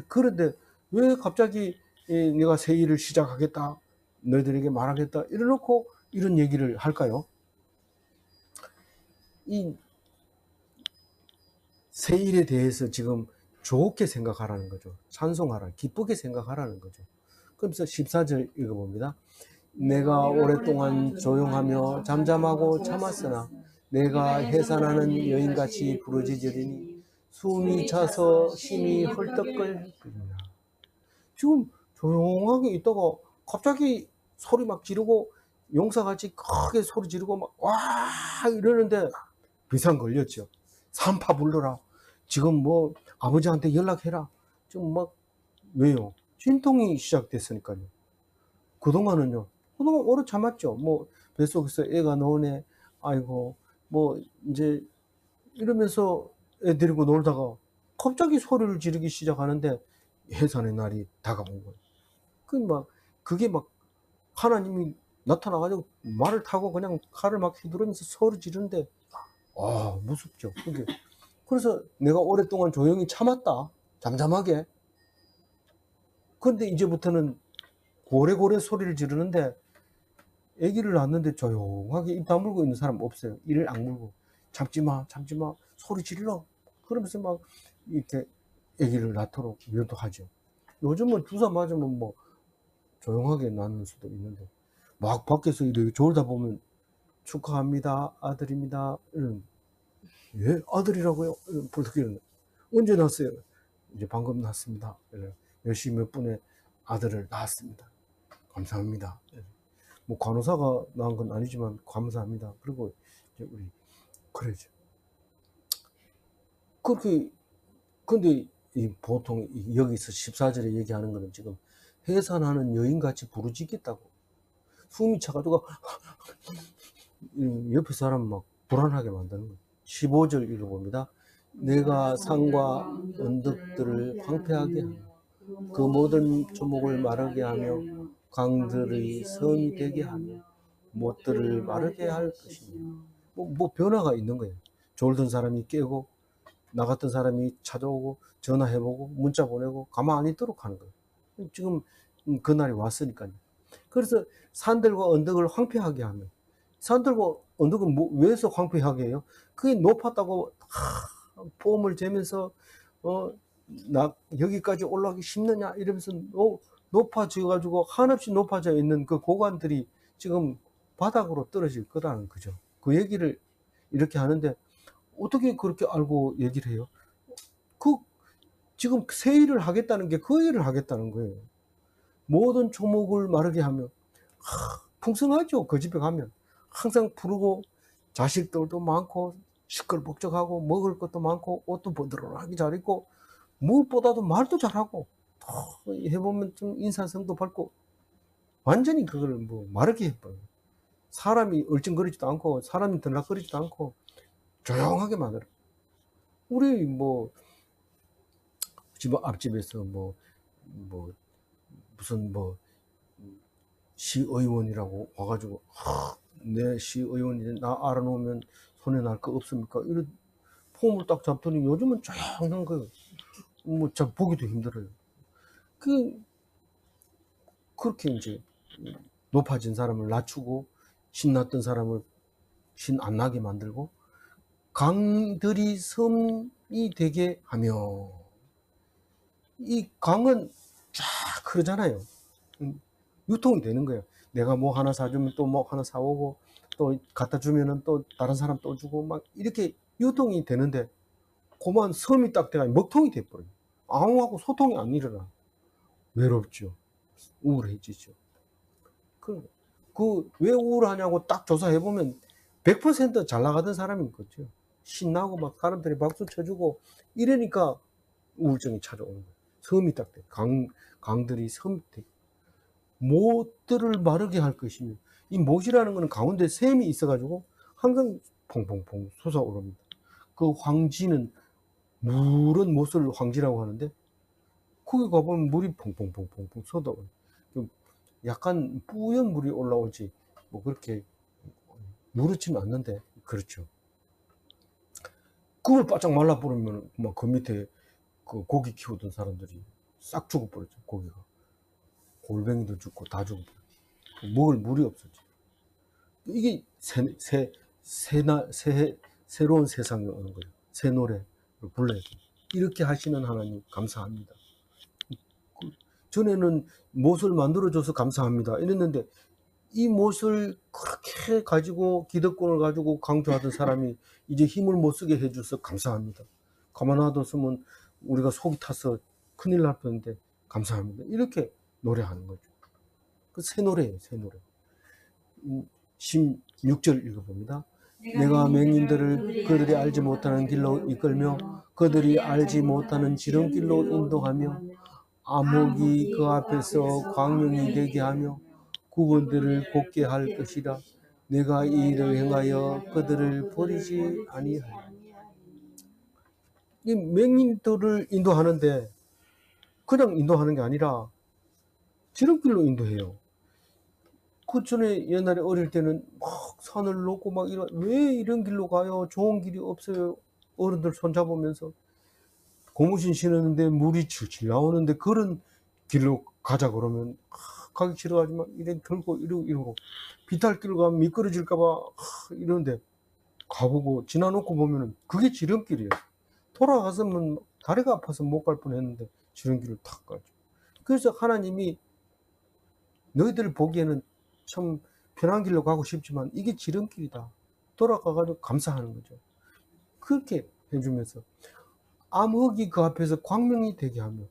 그런데 왜 갑자기 내가 새 일을 시작하겠다, 너희들에게 말하겠다 이래놓고 이런 얘기를 할까요? 이 새 일에 대해서 지금 좋게 생각하라는 거죠. 찬송하라, 기쁘게 생각하라는 거죠. 그러면서 14절 읽어봅니다. 내가 오랫동안 조용하며 잠잠하고 참았으나 내가 해산하는 여인같이 부르짖으리니 숨이 차서 힘이 헐떡거리리라. 지금 조용하게 있다가 갑자기 소리 막 지르고 용사같이 크게 소리 지르고 막 와 이러는데 비상 걸렸죠. 산파 불러라. 지금 뭐 아버지한테 연락해라. 지금 막 왜요? 진통이 시작됐으니까요. 그동안 오래 참았죠. 뭐 뱃속에서 애가 나오네. 아이고 뭐 이제 이러면서 애 데리고 놀다가 갑자기 소리를 지르기 시작하는데 해산의 날이 다가온 거예요. 그게 막 하나님이 나타나가지고 말을 타고 그냥 칼을 막 휘두르면서 소리 지르는데 무섭죠. 그래서 내가 오랫동안 조용히 참았다. 잠잠하게. 그런데 이제부터는 고래고래 소리를 지르는데 아기를 낳았는데 조용하게 입 다물고 있는 사람 없어요. 이를 악물고 참지마 소리 질러 그러면서 막 이렇게 아기를 낳도록 유도하죠. 요즘은 주사 맞으면 뭐 조용하게 낳는 수도 있는데 막 밖에서 이렇게 졸다 보면 축하합니다 아들입니다 이런 예 아들이라고요? 어떻게 언제 낳았어요? 이제 방금 낳았습니다. 10시 몇 분에 아들을 낳았습니다. 감사합니다. 뭐 간호사가 낳은 건 아니지만 감사합니다. 그리고 이제 우리 그러죠. 그렇게 근데 보통 여기서 14절에 얘기하는 거는 지금 해산하는 여인같이 부르짖겠다고 숨이 차가지고 옆에 사람 막 불안하게 만드는 거예요. 15절 읽어봅니다. 내가 산과 언덕들을 황폐하게 하며 그 모든 초목을 마르게 하며 강들의 섬이 되게 하며 못들을 마르게 할 것이며 뭐 변화가 있는 거예요. 졸던 사람이 깨고 나갔던 사람이 찾아오고 전화해보고 문자 보내고 가만 안 있도록 하는 거예요. 지금 그날이 왔으니까요. 그래서 산들과 언덕을 황폐하게 하며 산들과 언덕은 왜서 황폐하게 해요? 그게 높았다고 폼을 재면서 나 여기까지 올라가기 쉽느냐 이러면서 높아져 가지고 한없이 높아져 있는 그 고관들이 지금 바닥으로 떨어질 거라는 거죠. 그 얘기를 이렇게 하는데 어떻게 그렇게 알고 얘기를 해요? 지금 새 일을 하겠다는 게 그 일을 하겠다는 거예요. 모든 초목을 마르게 하며 풍성하죠. 그 집에 가면 항상 푸르고 자식들도 많고 시끌벅적하고 먹을 것도 많고 옷도 버드러하게 잘 입고 무엇보다도 말도 잘하고 해보면 좀 인사성도 밝고 완전히 그걸 뭐 마르게 해버려요. 사람이 얼쩡거리지도 않고 사람이 들락거리지도 않고 조용하게 만들어. 우리 뭐 집 앞집에서 뭐 무슨 뭐 시의원이라고 와가지고 내 시의원이 나 알아놓으면 손에 날 거 없습니까? 이런 폼을 딱 잡더니 요즘은 조용한 거예요. 뭐 참 보기도 힘들어요. 그렇게 이제 높아진 사람을 낮추고 신났던 사람을 신 안 나게 만들고 강들이 섬이 되게 하며 이 강은 쫙 흐르잖아요. 유통이 되는 거예요. 내가 뭐 하나 사주면 또 뭐 하나 사오고 또 갖다 주면은 또 다른 사람 또 주고 막 이렇게 유통이 되는데 그만 섬이 딱 돼가 먹통이 돼버려요. 아무하고 소통이 안 일어나. 외롭죠. 우울해지죠. 왜 우울하냐고 딱 조사해보면 100%잘 나가던 사람인 거죠. 신나고 막 사람들이 박수 쳐주고 이러니까 우울증이 찾아오는 거예요. 섬이 딱 돼. 강들이 섬이 돼. 못들을 마르게 할 것이며 이 못이라는 거는 가운데 샘이 있어가지고 항상 퐁퐁퐁 솟아오릅니다. 그 황지는 물은 못을 황지라고 하는데 거기 가보면 물이 퐁퐁퐁퐁 쏟아오요. 약간 뿌연 물이 올라오지 뭐 그렇게 누렇지는 않는데 그렇죠. 그걸 바짝 말라버리면 막 그 밑에 그 고기 키우던 사람들이 싹 죽어버렸죠. 고기가 골뱅이도 죽고 다 죽어버렸죠. 먹을 물이 없었죠. 이게 새로운 세상이 오는 거예요. 새 노래를 불러야 돼요. 이렇게 하시는 하나님 감사합니다. 전에는 못을 만들어줘서 감사합니다 이랬는데 이 못을 그렇게 가지고 기득권을 가지고 강조하던 사람이 이제 힘을 못 쓰게 해줘서 감사합니다. 가만 놔뒀으면 우리가 속이 타서 큰일 날 뻔했는데 감사합니다. 이렇게 노래하는 거죠. 그 새 노래예요, 새 노래. 16절 읽어봅니다. 내가 맹인들을 그들이 알지 못하는 길로 이끌며 그들이 알지 못하는 지름길로 인도하며 암흑이 그 앞에서 광명이 되게 하며 구원들을 곱게 할 것이라. 내가 이 일을 행하여 그들을 버리지 아니하리라. 이 맹인들을 인도하는데 그냥 인도하는 게 아니라 지름길로 인도해요. 그 전에 옛날에 어릴 때는 막 산을 넘고 막 왜 이런 길로 가요? 좋은 길이 없어요. 어른들 손잡으면서 고무신 신었는데 물이 질질 나오는데 그런 길로 가자 그러면 가기 싫어하지만 이래 들고 이러고 비탈길로 가면 미끄러질까봐 이러는데 가보고 지나놓고 보면은 그게 지름길이에요. 돌아가서면 다리가 아파서 못 갈 뻔했는데 지름길을 탁 가죠. 그래서 하나님이 너희들 보기에는 참 편한 길로 가고 싶지만 이게 지름길이다. 돌아가가지고 감사하는 거죠. 그렇게 해주면서 암흑이 그 앞에서 광명이 되게 하며,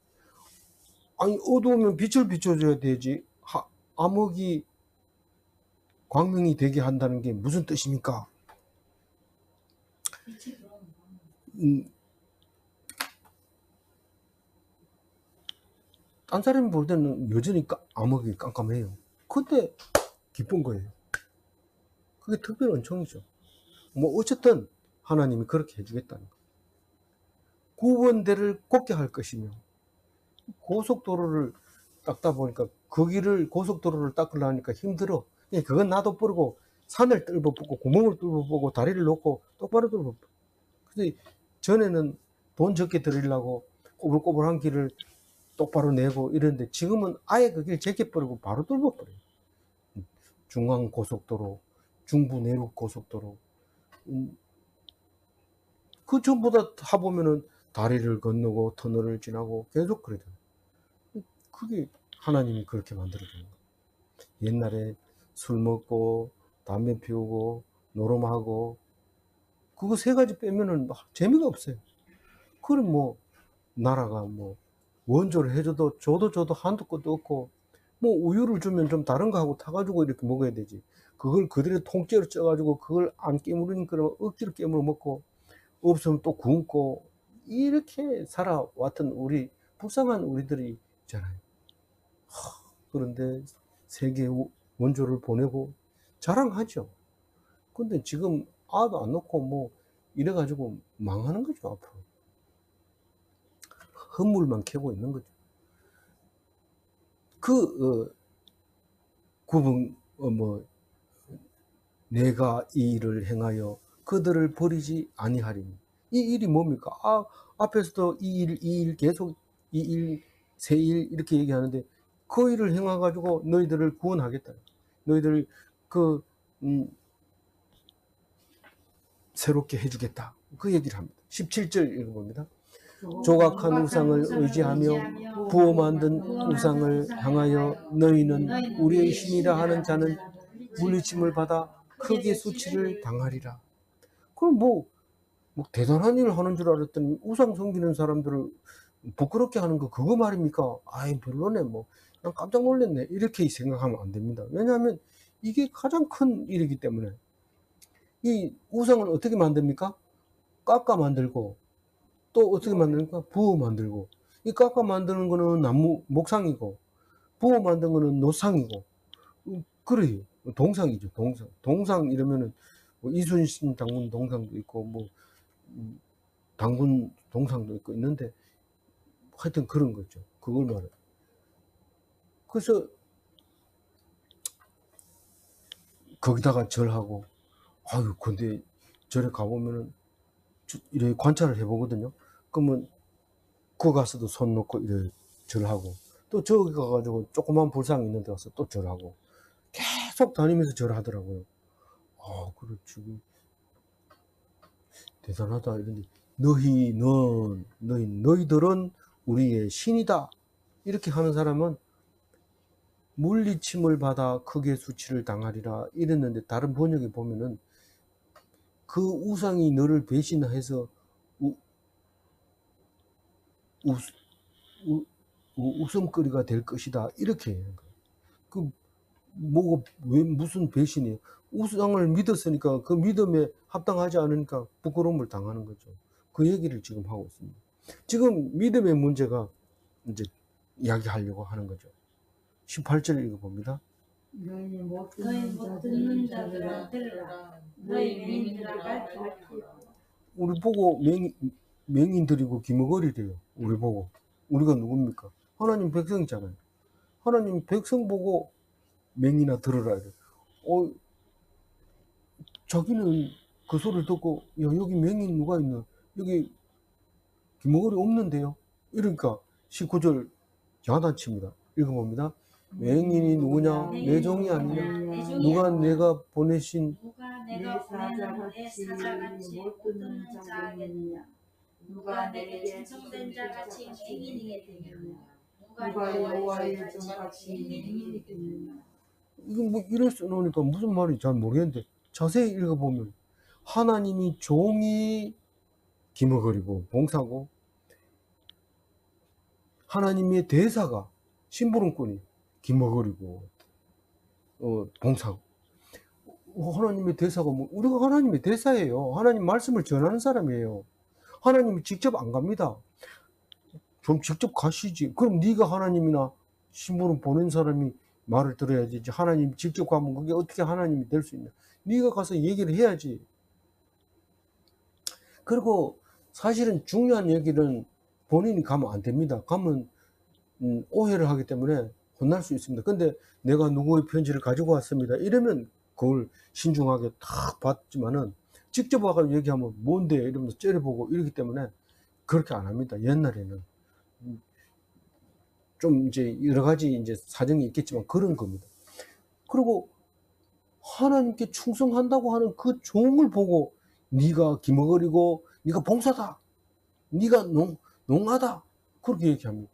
아니 어두우면 빛을 비춰줘야 되지 암흑이 광명이 되게 한다는 게 무슨 뜻입니까? 딴 사람이 볼 때는 여전히 암흑이 깜깜해요. 그때 기쁜 거예요. 그게 특별한 은총이죠. 뭐 어쨌든 하나님이 그렇게 해주겠다는 거. 구원대를 곱게 할 것이며, 고속도로를 닦다 보니까 그 길을 고속도로를 닦으려니까 힘들어. 그건 나도 뻔하고 산을 뚫어 뽑고 구멍을 뚫어 보고 다리를 놓고 똑바로 뚫어 뽑고. 근데 전에는 돈 적게 들이려고 꼬불꼬불한 길을 똑바로 내고 이랬는데 지금은 아예 그 길 제껴버리고 바로 뚫어버려요. 중앙고속도로, 중부내륙고속도로, 그 전부 다 해보면은 다리를 건너고 터널을 지나고 계속 그러잖아요. 그게 하나님이 그렇게 만들어주는 거예요. 옛날에 술 먹고 담배 피우고 노름하고 그거 세 가지 빼면은 재미가 없어요. 그럼 뭐 나라가 뭐 원조를 해줘도 줘도 한도 끝도 없고, 뭐 우유를 주면 좀 다른 거 하고 타가지고 이렇게 먹어야 되지. 그걸 그들의 통째로 쪄가지고 그걸 안 깨물으니까 억지로 깨물어 먹고 없으면 또 굶고 이렇게 살아왔던 우리 불쌍한 우리들이 있잖아요. 그런데 세계 원조를 보내고 자랑하죠. 근데 지금 아도 안 놓고 뭐 이래가지고 망하는 거죠. 앞으로 헛물만 캐고 있는 거죠. 그 구분 뭐 내가 이 일을 행하여 그들을 버리지 아니하리니, 이 일이 뭡니까? 앞에서도 이 일 계속 이 일 새 일 이렇게 얘기하는데 그 일을 행해 가지고 너희들을 구원하겠다. 너희들을 새롭게 해주겠다. 그 얘기를 합니다. 17절 읽어봅니다. 조각한 우상을 의지하며 부어 만든 우상을 향하여 너희는 우리의 신이라 하는 자는 물리침을 받아 크게 수치를 당하리라. 그럼 뭐 대단한 일을 하는 줄 알았더니 우상 섬기는 사람들을 부끄럽게 하는 거 그거 말입니까? 아이 별로네 뭐 난 깜짝 놀랐네 이렇게 생각하면 안 됩니다. 왜냐하면 이게 가장 큰 일이기 때문에. 이 우상을 어떻게 만듭니까? 깎아 만들고 또 어떻게 만드니까 부어 만들고, 이 깎아 만드는 거는 나무 목상이고 부어 만든 거는 노상이고 그래요. 동상이죠. 동상 이러면은 뭐 이순신 당군 동상도 있고 뭐 당군 동상도 있고 있는데 하여튼 그런 거죠. 그걸 말해요. 그래서 거기다가 절하고, 아유 근데 절에 가보면은 이렇게 관찰을 해보거든요. 그러면 그 가서도 손 놓고 이래 절하고, 또 저기 가가지고 조그만 불상 있는 데 가서 또 절하고 계속 다니면서 절하더라고요. 그렇지 대단하다 이런데, 너희들은 우리의 신이다 이렇게 하는 사람은 물리침을 받아 크게 수치를 당하리라 이랬는데, 다른 번역에 보면은 그 우상이 너를 배신해서 웃음거리가 될 것이다 이렇게 해요. 그 뭐가 왜 무슨 배신이에요? 우상을 믿었으니까 그 믿음에 합당하지 않으니까 부끄러움을 당하는 거죠. 그 얘기를 지금 하고 있습니다. 지금 믿음의 문제가 이제 이야기하려고 하는 거죠. 18절 읽어봅니다. 너희 못 듣는 자들아 들으라. 너희 맹인들아 밝히라. 우리 보고 맹인들이고 기머거리래요. 우리 보고. 우리가 누굽니까? 하나님 백성이잖아요. 하나님 백성 보고 맹인아 들으라 이래. 자기는 그 소리를 듣고, 야, 여기 맹인 누가 있나? 여기 기머거리 없는데요? 이러니까 19절 야단칩니다. 읽어봅니다. 맹인이 누구냐? 내 종이 아니냐? 누가 내가 보내신 내 사자같이 못 듣는 자겠느냐? 누가 내게 친송된 자같이 맹인이 되겠느냐? 누가 여호와의 종같이 맹인이 되겠느냐? 이거 뭐 이럴 수 놓으니까 무슨 말인지 잘 모르겠는데, 자세히 읽어보면 하나님이 종이 기머거리고 봉사고, 하나님의 대사가 심부름꾼이 기머거리고 봉사고, 하나님의 대사가 뭐, 우리가 하나님의 대사예요. 하나님 말씀을 전하는 사람이에요. 하나님이 직접 안 갑니다. 좀 직접 가시지. 그럼 네가 하나님이나 신부름 보낸 사람이 말을 들어야 되지. 하나님 직접 가면 그게 어떻게 하나님이 될 수 있냐. 네가 가서 얘기를 해야지. 그리고 사실은 중요한 얘기는 본인이 가면 안 됩니다. 가면 오해를 하기 때문에 혼날 수 있습니다. 근데 내가 누구의 편지를 가지고 왔습니다. 이러면 그걸 신중하게 탁 받지만은, 직접 와서 얘기하면 뭔데 이러면서 째려보고 이러기 때문에 그렇게 안 합니다. 옛날에는 좀 이제 여러 가지 이제 사정이 있겠지만 그런 겁니다. 그리고 하나님께 충성한다고 하는 그 종을 보고 네가 기머거리고 네가 봉사다, 네가 농하다, 그렇게 얘기합니다.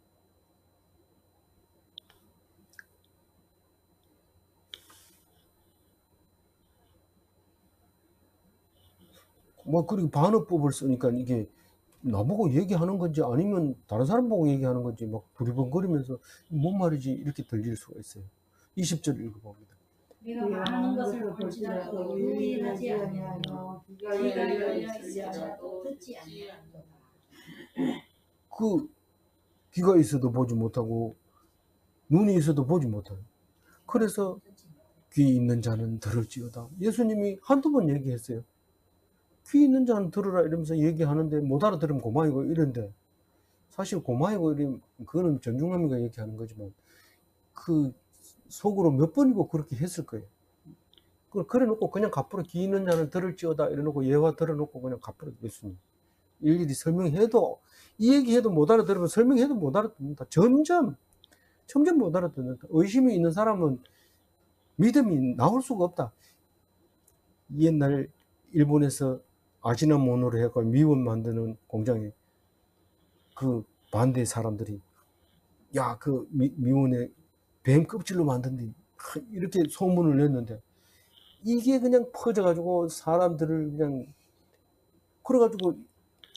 뭐 그리고 반어법을 쓰니까 이게 나보고 얘기하는 건지 아니면 다른 사람 보고 얘기하는 건지 막 두리번거리면서 뭔 말이지 이렇게 들릴 수가 있어요. 20절 읽어봅니다. 네가 많은 것을 볼지라도 눈이 하지 아니하며 귀가 열려 있을지라도 듣지 아니하리로다. 그 귀가 있어도 보지 못하고 눈이 있어도 보지 못해요. 그래서 귀 있는 자는 들을지어다. 예수님이 한두 번 얘기했어요. 귀 있는 자는 들으라 이러면서 얘기하는데 못 알아들으면 고마이고 이런데, 사실 고마이고 이러면 그거는 전중남이가 얘기하는 거지만 그 속으로 몇 번이고 그렇게 했을 거예요. 그래 놓고 그냥 갚으러 귀 있는 자는 들을지어다 이래 놓고 예화 들어놓고 그냥 갚으러 예수님 일일이 설명해도, 이 얘기해도 못 알아들으면 설명해도 못 알아듣는다. 점점 못 알아듣는다. 의심이 있는 사람은 믿음이 나올 수가 없다. 옛날 일본에서 아시나모노를 해서 미원 만드는 공장에 그 반대 사람들이, 야, 그 미원에 뱀 껍질로 만든디 이렇게 소문을 냈는데, 이게 그냥 퍼져가지고 사람들을 그냥, 그래가지고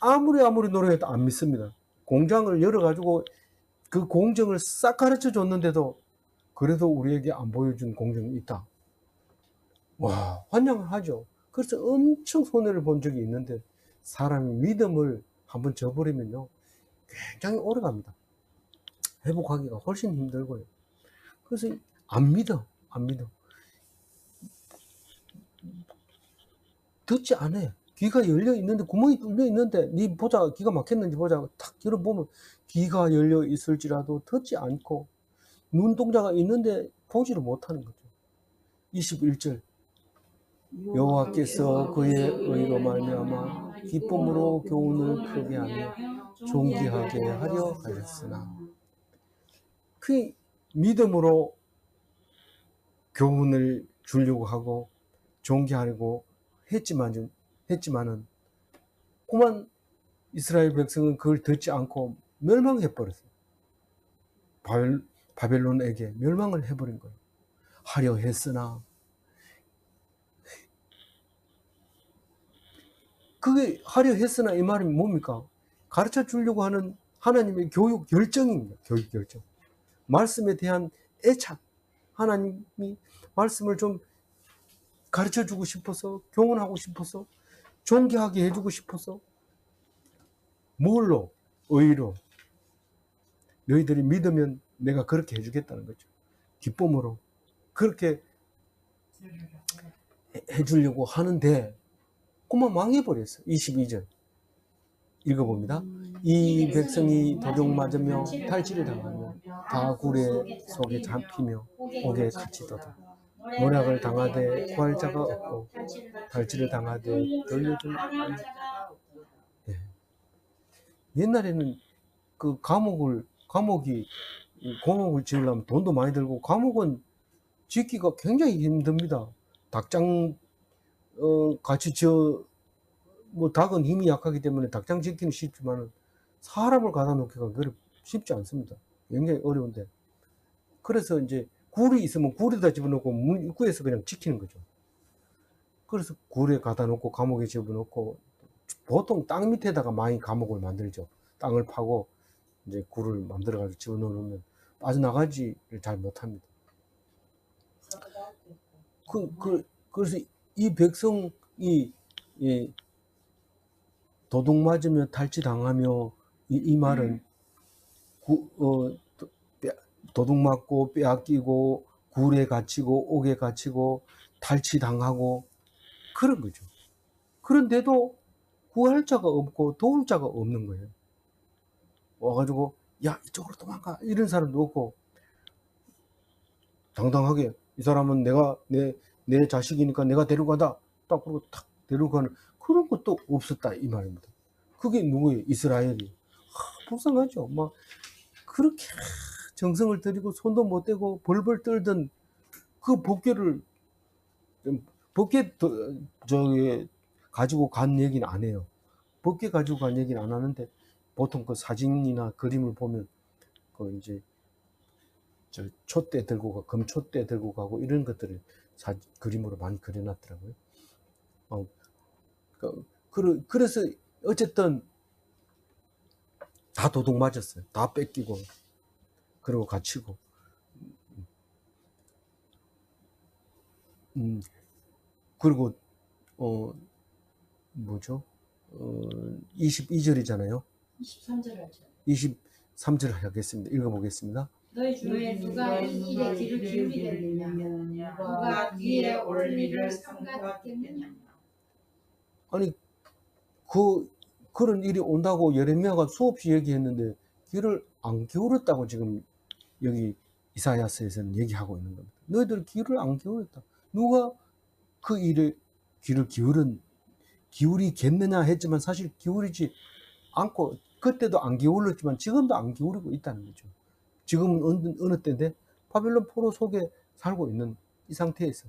아무리 노래해도 안 믿습니다. 공장을 열어가지고 그 공정을 싹 가르쳐 줬는데도 그래도 우리에게 안 보여준 공정이 있다. 와, 환영을 하죠. 그래서 엄청 손해를 본 적이 있는데, 사람이 믿음을 한번 져버리면요 굉장히 오래 갑니다. 회복하기가 훨씬 힘들고요. 그래서 안 믿어. 듣지 않아요. 귀가 열려 있는데, 구멍이 뚫려 있는데, 네 보자, 귀가 막혔는지 보자, 탁 열어보면 귀가 열려 있을지라도 듣지 않고 눈동자가 있는데 보지를 못하는 거죠. 21절 여호와께서 그의 의로 말미암아 기쁨으로 교훈을 크게 하며 존귀하게 하려 하셨으나, 그 믿음으로 교훈을 주려고 하고 존귀하려고 했지만은 그만 이스라엘 백성은 그걸 듣지 않고 멸망해 버렸어요. 바벨론에게 멸망을 해버린 거예요. 하려 했으나. 그게 하려 했으나 이 말이 뭡니까? 가르쳐 주려고 하는 하나님의 교육 결정입니다. 교육 결정. 말씀에 대한 애착. 하나님이 말씀을 좀 가르쳐 주고 싶어서, 교훈하고 싶어서, 존귀하게 해주고 싶어서, 뭘로? 의로. 너희들이 믿으면 내가 그렇게 해주겠다는 거죠. 기쁨으로. 그렇게 해주려고 하는데, 그만 망해버렸어요. 22절. 읽어봅니다. 이 백성이 도둑 맞으며 탈취를 당하며 다 구레 속에 잡히며 옥에 갇히도다. 노략을 당하되 구할 자가 없고 탈취를 당하되 돌려줄 자가. 예. 옛날에는 그 감옥을 지으려면 돈도 많이 들고, 감옥은 짓기가 굉장히 힘듭니다. 닭장 같이 닭은 힘이 약하기 때문에 닭장 짓기는 쉽지만 사람을 가다 놓기가 쉽지 않습니다. 굉장히 어려운데, 그래서 이제 굴이 있으면 굴에다 집어넣고 문 입구에서 그냥 지키는 거죠. 그래서 굴에 가다 놓고 감옥에 집어넣고, 보통 땅 밑에다가 많이 감옥을 만들죠. 땅을 파고 이제 굴을 만들어가지고 집어넣으면 빠져나가지를 잘 못합니다. 그래서 이 백성이 도둑 맞으며 탈취당하며, 이 말은 도둑 맞고 빼앗기고 굴에 갇히고 옥에 갇히고 탈취당하고 그런 거죠. 그런데도 구할 자가 없고 도울 자가 없는 거예요. 와가지고 야, 이쪽으로 도망가, 이런 사람도 없고, 당당하게 이 사람은 내 자식이니까 내가 데려가다 딱 그러고 탁 데려가는 그런 것도 없었다, 이 말입니다. 그게 누구예요? 이스라엘이. 불쌍하죠. 막 그렇게 정성을 들이고 손도 못 대고 벌벌 떨던 그 법궤를 가지고 간 얘기는 안 해요. 법궤 가지고 간 얘기는 안 하는데, 보통 그 사진이나 그림을 보면 그 이제 촛대 들고 금촛대 들고 가고 이런 것들을 그림으로 많이 그려놨더라고요. 그래서 어쨌든 다 도둑 맞았어요. 다 뺏기고 그리고 갇히고. 그리고 22절이잖아요. 23절 하죠. 23절 하겠습니다. 읽어보겠습니다. 너희 중에 누가 이 일에 귀를 기울이겠느냐? 누가 뒤에 올 일을 삼가듣겠느냐? 아니, 그런 일이 온다고 예레미야가 수없이 얘기했는데 귀를 안 기울였다고 지금 여기 이사야서에서는 얘기하고 있는 겁니다. 너희들 귀를 안 기울였다. 누가 그 일에 귀를 기울이겠느냐 했지만, 사실 기울이지 않고, 그때도 안 기울였지만 지금도 안 기울이고 있다는 거죠. 지금은 어느 때인데 바벨론 포로 속에 살고 있는 이 상태에서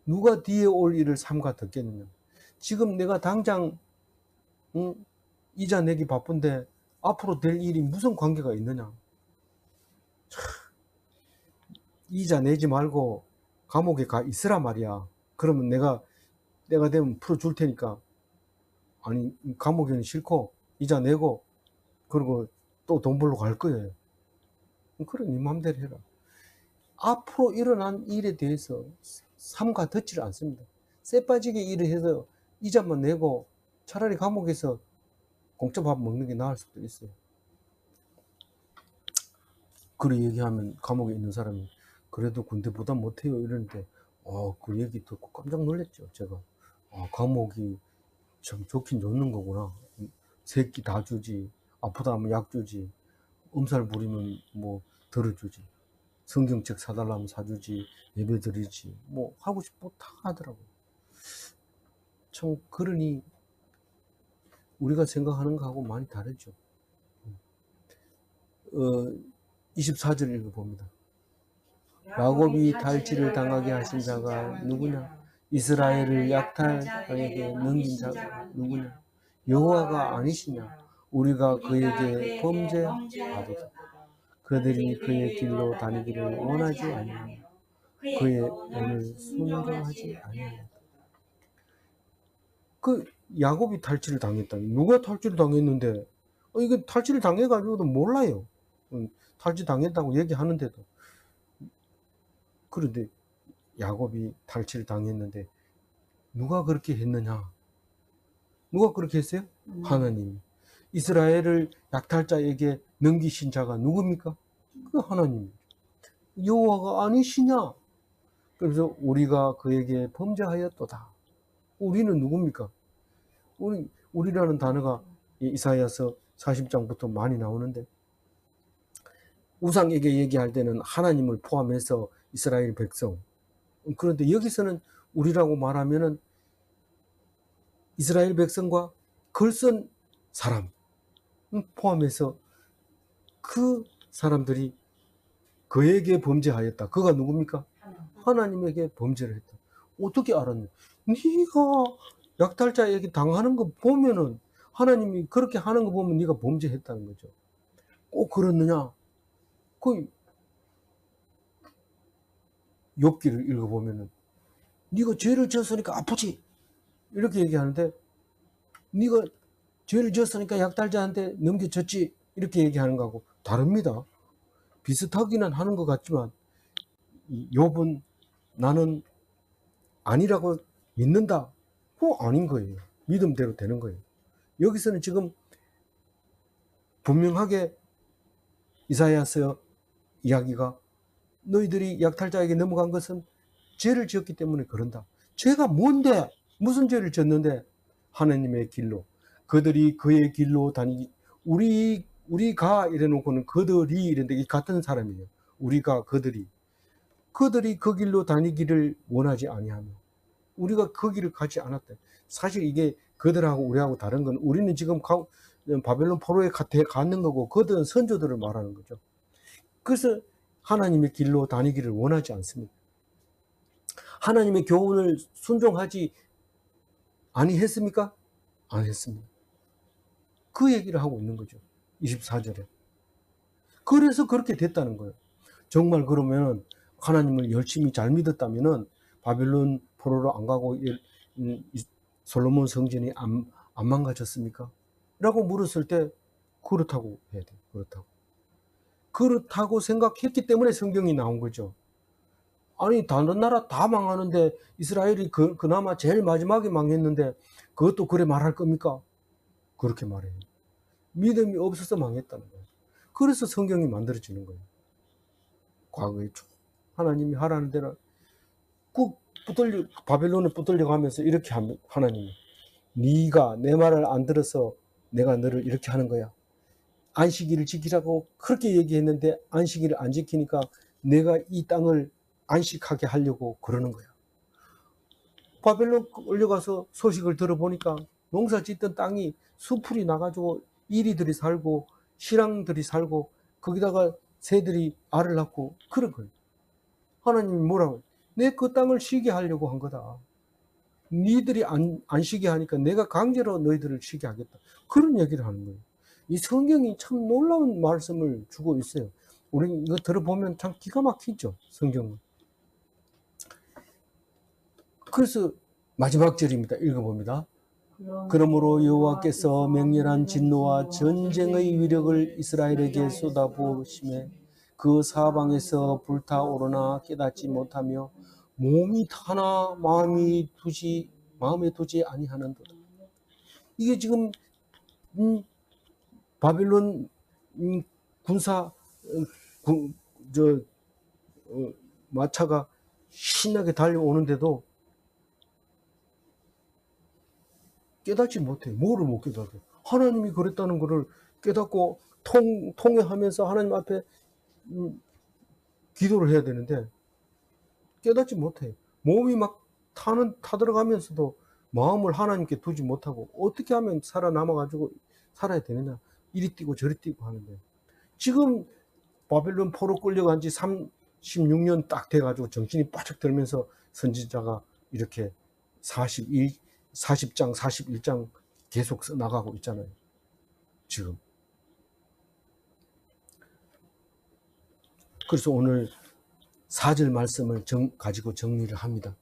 누가 뒤에 올 일을 삼가 듣겠느냐. 지금 내가 당장 이자 내기 바쁜데 앞으로 될 일이 무슨 관계가 있느냐. 이자 내지 말고 감옥에 가 있으라 말이야. 그러면 내가 되면 풀어줄 테니까. 아니, 감옥에는 싫고 이자 내고 그리고 또 돈 벌러 갈 거예요. 그래, 네 맘대로 해라. 앞으로 일어난 일에 대해서 삼가 듣지를 않습니다. 쇠 빠지게 일을 해서 이자만 내고 차라리 감옥에서 공짜 밥 먹는 게 나을 수도 있어요. 그래 얘기하면 감옥에 있는 사람이 그래도 군대보다 못해요 이러는데, 그 얘기 듣고 깜짝 놀랐죠. 제가 감옥이 참 좋긴 좋는 거구나. 새끼 다 주지, 아프다 하면 약 주지, 엄살 부리면 뭐 들어주지, 성경책 사달라면 사주지, 예배 드리지, 뭐 하고 싶고 다 하더라고요. 참, 그러니 우리가 생각하는 거하고 많이 다르죠. 24절 읽어봅니다. 야곱이 탈취를 당하게 하신 자가 누구냐? 이스라엘을 약탈자에게 넘긴 자가 누구냐? 여호와가 아니시냐? 우리가 그에게 범죄하도다. 그들이 그의 길로 다니기를 원하지 아니하며 그의 오늘 순종하지 아니하였다. 그 야곱이 탈취를 당했다. 누가 탈취를 당했는데 이거 탈취를 당해가지고도 몰라요. 탈취 당했다고 얘기하는데도. 그런데 야곱이 탈취를 당했는데 누가 그렇게 했느냐? 누가 그렇게 했어요? 하나님. 이스라엘을 약탈자에게 넘기신 자가 누굽니까? 그 하나님. 여호와가 아니시냐? 그래서 우리가 그에게 범죄하였도다. 우리는 누굽니까? 우리라는 단어가 이사야서 40장부터 많이 나오는데, 우상에게 얘기할 때는 하나님을 포함해서 이스라엘 백성. 그런데 여기서는 우리라고 말하면은 이스라엘 백성과 글쓴 사람 포함해서 그 사람들이 그에게 범죄하였다. 그가 누굽니까? 하나님에게 범죄를 했다. 어떻게 알았냐? 네가 약탈자에게 당하는 거 보면은 하나님이 그렇게 하는 거 보면 네가 범죄했다는 거죠. 꼭 그렇느냐? 그 욥기를 읽어보면은 네가 죄를 지었으니까 아프지 이렇게 얘기하는데, 네가 죄를 지었으니까 약탈자한테 넘겨졌지 이렇게 얘기하는 거하고 다릅니다. 비슷하기는 하는 것 같지만 욥은 나는 아니라고 믿는다. 그거 아닌 거예요. 믿음대로 되는 거예요. 여기서는 지금 분명하게 이사야서 이야기가 너희들이 약탈자에게 넘어간 것은 죄를 지었기 때문에 그런다. 죄가 뭔데? 무슨 죄를 졌는데? 하나님의 길로. 그들이 그의 길로 다니기. 우리가 이래놓고는 그들이 이랬는데 이 같은 사람이에요. 우리가 그들이 그 길로 다니기를 원하지 아니하며 우리가 그 길을 가지 않았다. 사실 이게 그들하고 우리하고 다른 건 우리는 지금 바벨론 포로에 갔는 거고 그들은 선조들을 말하는 거죠. 그래서 하나님의 길로 다니기를 원하지 않습니다. 하나님의 교훈을 순종하지 아니했습니까? 안 했습니다. 그 얘기를 하고 있는 거죠. 24절에. 그래서 그렇게 됐다는 거예요. 정말 그러면 하나님을 열심히 잘 믿었다면은 바벨론 포로로 안 가고 솔로몬 성전이 안 망가졌습니까? 라고 물었을 때 그렇다고 해야 돼요. 그렇다고 생각했기 때문에 성경이 나온 거죠. 아니 다른 나라 다 망하는데 이스라엘이 그나마 제일 마지막에 망했는데 그것도 그래 말할 겁니까? 그렇게 말해요. 믿음이 없어서 망했다는 거예요. 그래서 성경이 만들어지는 거예요. 과거에 쭉 하나님이 하라는 대로 꾹 바벨론을 붙들려 가면서 이렇게 하면 하나님이 네가 내 말을 안 들어서 내가 너를 이렇게 하는 거야. 안식일을 지키라고 그렇게 얘기했는데 안식일을 안 지키니까 내가 이 땅을 안식하게 하려고 그러는 거야. 바벨론 올려가서 소식을 들어보니까 농사 짓던 땅이 수풀이 나가지고 이리들이 살고 실랑들이 살고 거기다가 새들이 알을 낳고 그런 거예요. 하나님이 뭐라고? 내 그 땅을 쉬게 하려고 한 거다. 니들이 안 쉬게 하니까 내가 강제로 너희들을 쉬게 하겠다. 그런 얘기를 하는 거예요. 이 성경이 참 놀라운 말씀을 주고 있어요. 우리 이거 들어보면 참 기가 막히죠, 성경은. 그래서 마지막 절입니다. 읽어봅니다. 그러므로 여호와께서 맹렬한 진노와 전쟁의 위력을 이스라엘에게 쏟아부으심에 그 사방에서 불타오르나 깨닫지 못하며 몸이 타나 마음에 두지 아니하는도다. 이게 지금 바벨론 군사 마차가 신나게 달려오는데도 깨닫지 못해. 뭐를 못 깨닫아? 하나님이 그랬다는 것을 깨닫고 통회하면서 하나님 앞에 기도를 해야 되는데 깨닫지 못해. 몸이 막 타들어가면서도 마음을 하나님께 두지 못하고 어떻게 하면 살아남아가지고 살아야 되느냐. 이리 뛰고 저리 뛰고 하는데 지금 바벨론 포로 끌려간 지 36년 딱 돼가지고 정신이 바짝 들면서 선지자가 이렇게 40장, 41장 계속 나가고 있잖아요. 지금. 그래서 오늘 4절 말씀을 가지고 정리를 합니다.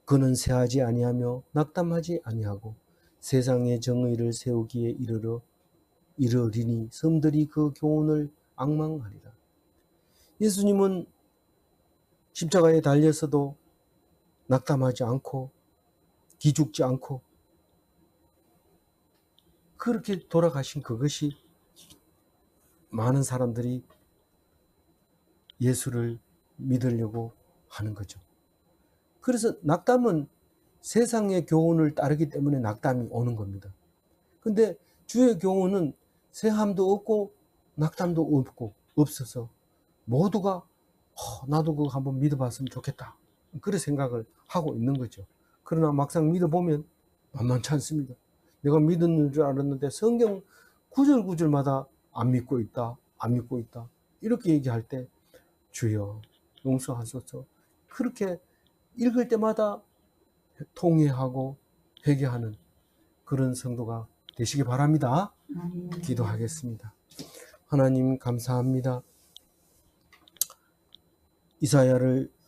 그는 새하지 아니하며 낙담하지 아니하고 세상의 정의를 세우기에 이르리니 섬들이 그 교훈을 앙망하리라. 예수님은 십자가에 달려서도 낙담하지 않고 기죽지 않고 그렇게 돌아가신 그것이 많은 사람들이 예수를 믿으려고 하는 거죠. 그래서 낙담은 세상의 교훈을 따르기 때문에 낙담이 오는 겁니다. 근데 주의 교훈은 새함도 없고 낙담도 없어서 모두가 나도 그거 한번 믿어봤으면 좋겠다, 그런 생각을 하고 있는 거죠. 그러나 막상 믿어보면 만만치 않습니다. 내가 믿는 줄 알았는데 성경 구절구절마다 안 믿고 있다, 안 믿고 있다, 이렇게 얘기할 때 주여 용서하소서, 그렇게 읽을 때마다 통회하고 회개하는 그런 성도가 되시기 바랍니다. 기도하겠습니다. 하나님 감사합니다.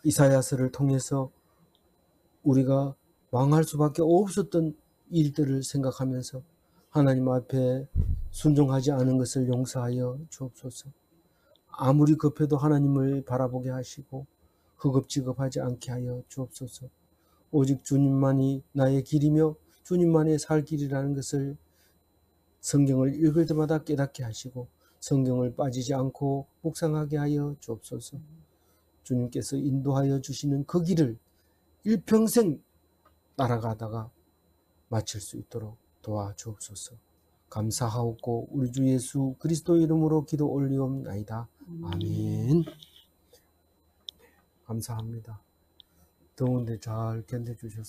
이사야서를 통해서 우리가 망할 수밖에 없었던 일들을 생각하면서 하나님 앞에 순종하지 않은 것을 용서하여 주옵소서. 아무리 급해도 하나님을 바라보게 하시고 허겁지겁하지 않게 하여 주옵소서. 오직 주님만이 나의 길이며 주님만의 살 길이라는 것을 성경을 읽을 때마다 깨닫게 하시고 성경을 빠지지 않고 묵상하게 하여 주옵소서. 주님께서 인도하여 주시는 그 길을 일평생 따라가다가 마칠 수 있도록 도와주옵소서. 감사하옵고 우리 주 예수 그리스도 이름으로 기도 올리옵나이다. 아멘. 감사합니다. 더운데 잘 견뎌주셔서